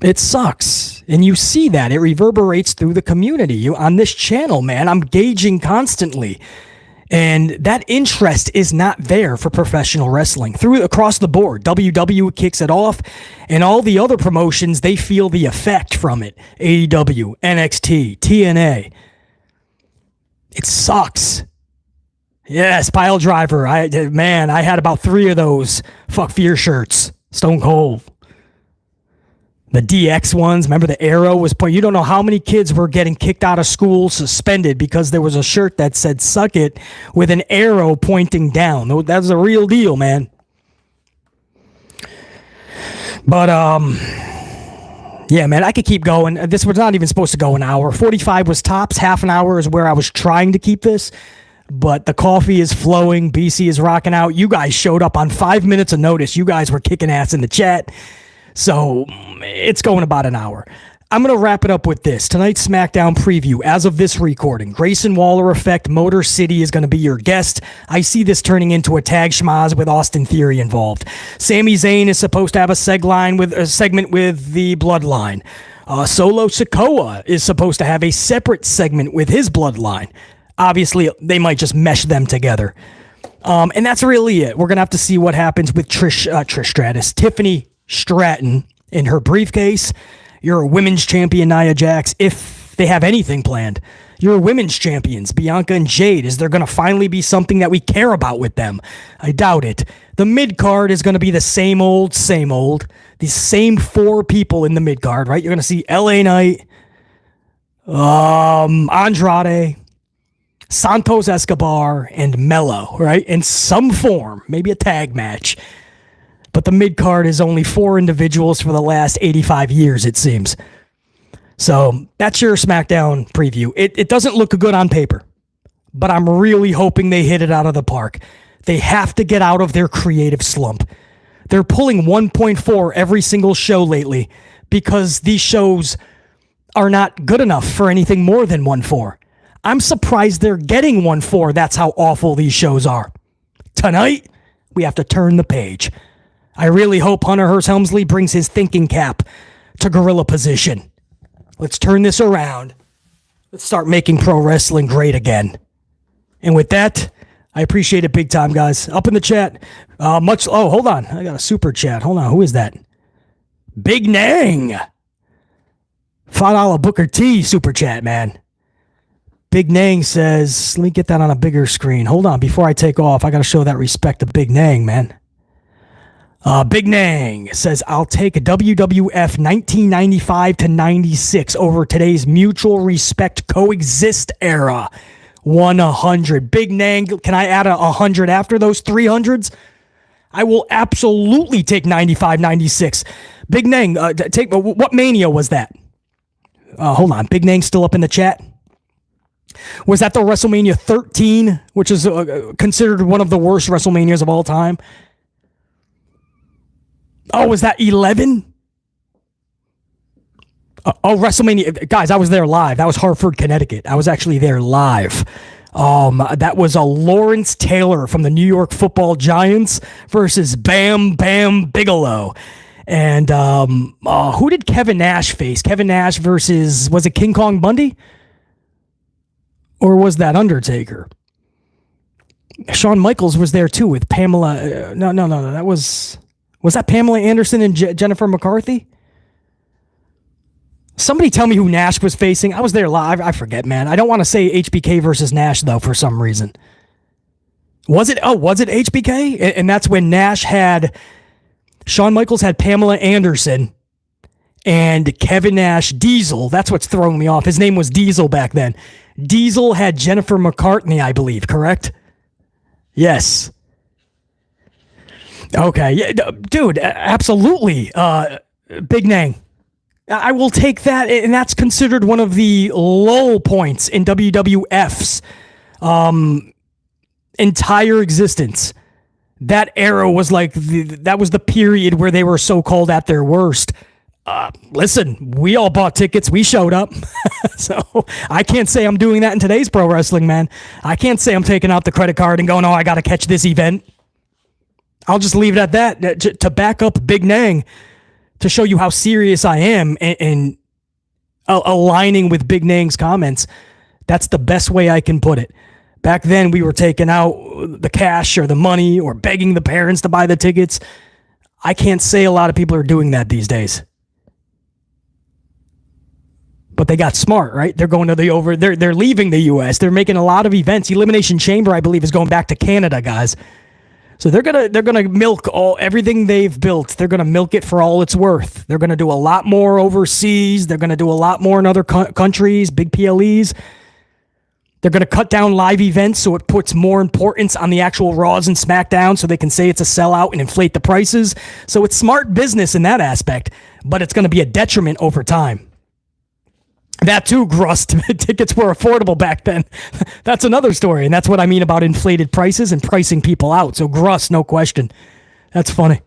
It sucks. And you see that. It reverberates through the community. On this channel, man, I'm gauging constantly. And that interest is not there for professional wrestling. Across the board, WWE kicks it off, and all the other promotions, they feel the effect from it. AEW, NXT, TNA. It sucks. Yes, Pile Driver. I had about 3 of those Fuck Fear shirts. Stone Cold. The DX ones, remember the arrow was pointing. You don't know how many kids were getting kicked out of school, suspended because there was a shirt that said "suck it" with an arrow pointing down. That was a real deal, man. But yeah, man, I could keep going. This was not even supposed to go an hour. 45 was tops. Half an hour is where I was trying to keep this. But the coffee is flowing. BC is rocking out. You guys showed up on 5 minutes of notice. You guys were kicking ass in the chat. So it's going about an hour. I'm going to wrap it up with this. Tonight's SmackDown preview, as of this recording, Grayson Waller Effect, Motor City is going to be your guest. I see this turning into a tag schmaz with Austin Theory involved. Sami Zayn is supposed to have a segment with the Bloodline. Solo Sikoa is supposed to have a separate segment with his Bloodline. Obviously, they might just mesh them together. And that's really it. We're going to have to see what happens with Trish Stratus. Tiffany Stratton in her briefcase. You're a women's champion, Nia Jax, if they have anything planned. You're women's champions, Bianca and Jade. Is there going to finally be something that we care about with them? I doubt it. The mid-card is going to be the same old. The same 4 people in the mid-card, right? You're going to see LA Knight, Andrade, Santos Escobar, and Mello, right? In some form, maybe a tag match. But the mid-card is only 4 individuals for the last 85 years, it seems. So that's your SmackDown preview. It doesn't look good on paper, but I'm really hoping they hit it out of the park. They have to get out of their creative slump. They're pulling 1.4 every single show lately because these shows are not good enough for anything more than 1.4. I'm surprised they're getting 1.4. That's how awful these shows are. Tonight, we have to turn the page. I really hope Hunter Hearst Helmsley brings his thinking cap to gorilla position. Let's turn this around. Let's start making pro wrestling great again. And with that, I appreciate it big time, guys. Up in the chat. Hold on. I got a super chat. Hold on. Who is that? Big Nang. $5 Booker T super chat, man. Big Nang says, let me get that on a bigger screen. Hold on. Before I take off, I got to show that respect to Big Nang, man. Big Nang says, I'll take a WWF 1995 to 96 over today's mutual respect coexist era. 100. Big Nang, can I add 100 after those 300s? I will absolutely take 95, 96. Big Nang, what Mania was that? Hold on. Big Nang still up in the chat? Was that the WrestleMania 13, which is considered one of the worst WrestleManias of all time? Oh, was that 11? WrestleMania. Guys, I was there live. That was Hartford, Connecticut. I was actually there live. That was a Lawrence Taylor from the New York Football Giants versus Bam Bam Bigelow. And who did Kevin Nash face? Kevin Nash versus, was it King Kong Bundy? Or was that Undertaker? Shawn Michaels was there too with Pamela. No. That was that Pamela Anderson and Jennifer McCarthy? Somebody tell me who Nash was facing. I was there live. I forget, man. I don't want to say HBK versus Nash, though, for some reason. Was it HBK? And that's when Nash had... Shawn Michaels had Pamela Anderson and Kevin Nash Diesel. That's what's throwing me off. His name was Diesel back then. Diesel had Jennifer McCartney, I believe, correct? Yes. Okay, yeah, dude, absolutely. Big Nang. I will take that, and that's considered one of the low points in WWF's entire existence. That era was like, that was the period where they were so-called at their worst. Listen, we all bought tickets. We showed up. So I can't say I'm doing that in today's pro wrestling, man. I can't say I'm taking out the credit card and going, oh, I got to catch this event. I'll just leave it at that. To back up Big Nang, to show you how serious I am and aligning with Big Nang's comments, that's the best way I can put it. Back then, we were taking out the cash or the money or begging the parents to buy the tickets. I can't say a lot of people are doing that these days. But they got smart, right? They're going to they're leaving the U.S. They're making a lot of events. Elimination Chamber, I believe, is going back to Canada, guys. So they're gonna milk everything they've built. They're gonna milk it for all it's worth. They're gonna do a lot more overseas. They're gonna do a lot more in other countries, big PLEs. They're gonna cut down live events so it puts more importance on the actual Raws and SmackDown, so they can say it's a sellout and inflate the prices. So it's smart business in that aspect, but it's gonna be a detriment over time. That too, Gruss, tickets were affordable back then. That's another story, and that's what I mean about inflated prices and pricing people out. So Gruss, no question. That's funny.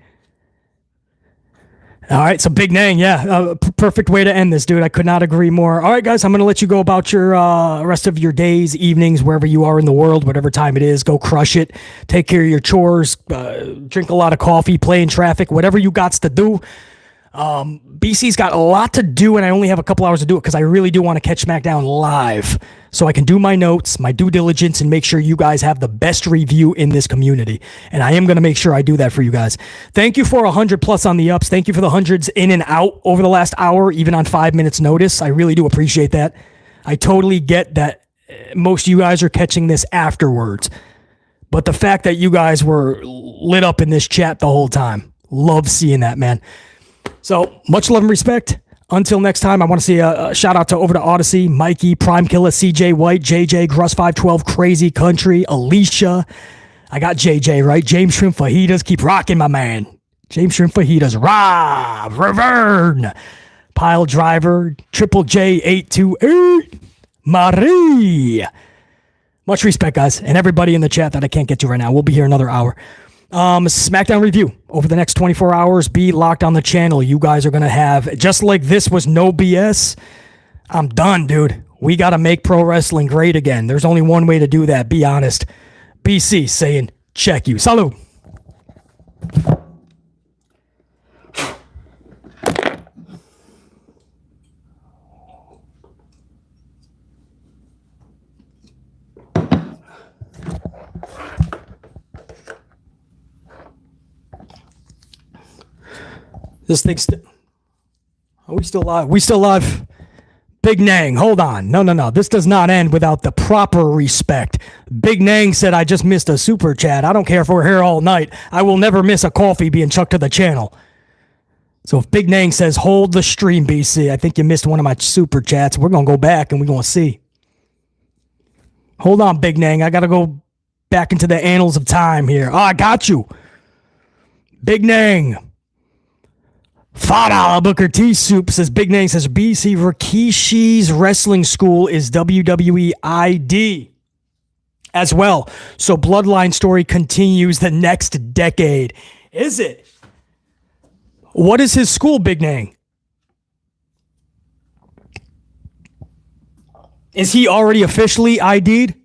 All right, so Big Nang, yeah, perfect way to end this, dude. I could not agree more. All right, guys, I'm going to let you go about your rest of your days, evenings, wherever you are in the world, whatever time it is. Go crush it. Take care of your chores. Drink a lot of coffee, play in traffic, whatever you got to do. BC's got a lot to do, and I only have a couple hours to do it because I really do want to catch SmackDown live so I can do my notes, my due diligence, and make sure you guys have the best review in this community. And I am going to make sure I do that for you guys. Thank you for 100 plus on the ups. Thank you for the hundreds in and out over the last hour, even on 5 minutes notice. I really do appreciate that. I totally get that most of you guys are catching this afterwards, but the fact that you guys were lit up in this chat the whole time, love seeing that, man. So much love and respect. Until next time, I want to see a shout out to over to Odyssey, Mikey, Prime Killer, CJ White, JJ, Gruss512, Crazy Country, Alicia. I got JJ, right? James Shrimp Fajitas. Keep rocking, my man. James Shrimp Fajitas. Rob, Revern, Pile Driver, Triple J828, Marie. Much respect, guys. And everybody in the chat that I can't get to right now. We'll be here another hour. SmackDown review over the next 24 hours. Be locked on the channel. You guys are going to have, just like this was no BS. I'm done, dude. We got to make pro wrestling great again. There's only one way to do that. Be honest. BC saying, check you. Salud. This thing's are we still live? We still live. Big Nang, hold on. No. This does not end without the proper respect. Big Nang said, I just missed a super chat. I don't care if we're here all night. I will never miss a coffee being chucked to the channel. So if Big Nang says, hold the stream, BC, I think you missed one of my super chats. We're going to go back and we're going to see. Hold on, Big Nang. I got to go back into the annals of time here. Oh, I got you. Big Nang. $5 Booker T Soup says, Big Nang says, BC Rikishi's wrestling school is WWE ID as well. So Bloodline story continues the next decade. Is it? What is his school, Big Nang? Is he already officially ID'd?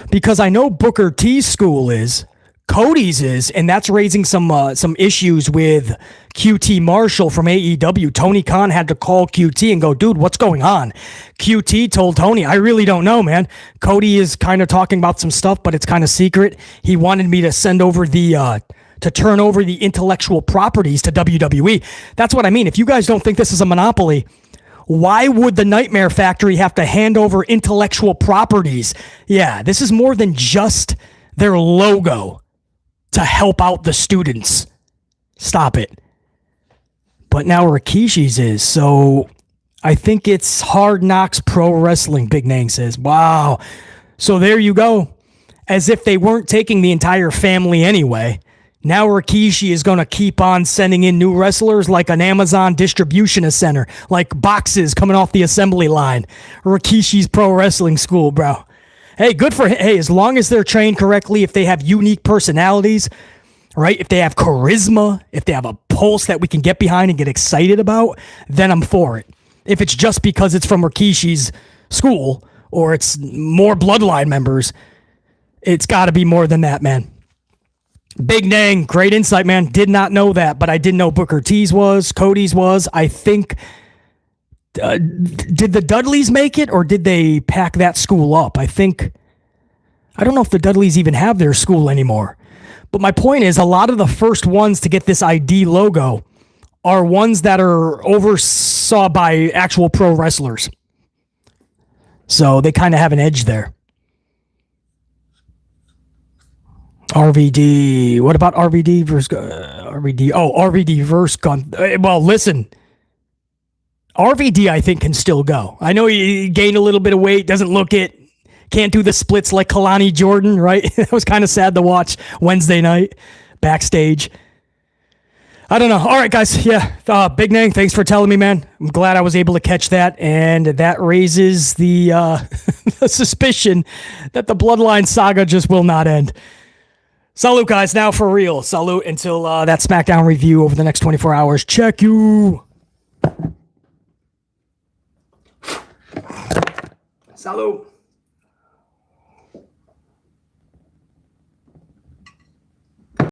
Because I know Booker T's school is, Cody's is, and that's raising some issues with QT Marshall from AEW. Tony Khan had to call QT and go, dude, what's going on? QT told Tony, I really don't know, man. Cody is kind of talking about some stuff, but it's kind of secret. He wanted me to send over to turn over the intellectual properties to WWE. That's what I mean. If you guys don't think this is a monopoly, why would the Nightmare Factory have to hand over intellectual properties? Yeah, this is more than just their logo to help out the students. Stop it. But now Rikishi's is, so I think it's Hard Knocks Pro Wrestling, Big Nang says. Wow. So there you go. As if they weren't taking the entire family anyway. Now Rikishi is going to keep on sending in new wrestlers like an Amazon distribution center, like boxes coming off the assembly line. Rikishi's Pro Wrestling School, bro. Hey, good for him. Hey, as long as they're trained correctly, if they have unique personalities, right? If they have charisma, if they have a pulse that we can get behind and get excited about, then I'm for it. If it's just because it's from Rikishi's school or it's more Bloodline members, it's got to be more than that, man. Big Nang, great insight, man. Did not know that, but I did know Booker T's was, Cody's was. I think, did the Dudleys make it, or did they pack that school up? I don't know if the Dudleys even have their school anymore. But my point is, a lot of the first ones to get this ID logo are ones that are oversaw by actual pro wrestlers. So they kind of have an edge there. RVD. What about RVD versus RVD? Oh, RVD versus Gun. Well, listen. RVD, I think, can still go. I know he gained a little bit of weight, doesn't look it. Can't do the splits like Kalani Jordan, right? That was kind of sad to watch Wednesday night backstage. I don't know. All right, guys. Yeah. Big Nang, thanks for telling me, man. I'm glad I was able to catch that. And that raises the, the suspicion that the Bloodline saga just will not end. Salute, guys. Now for real. Salute until that SmackDown review over the next 24 hours. Check you. Salute.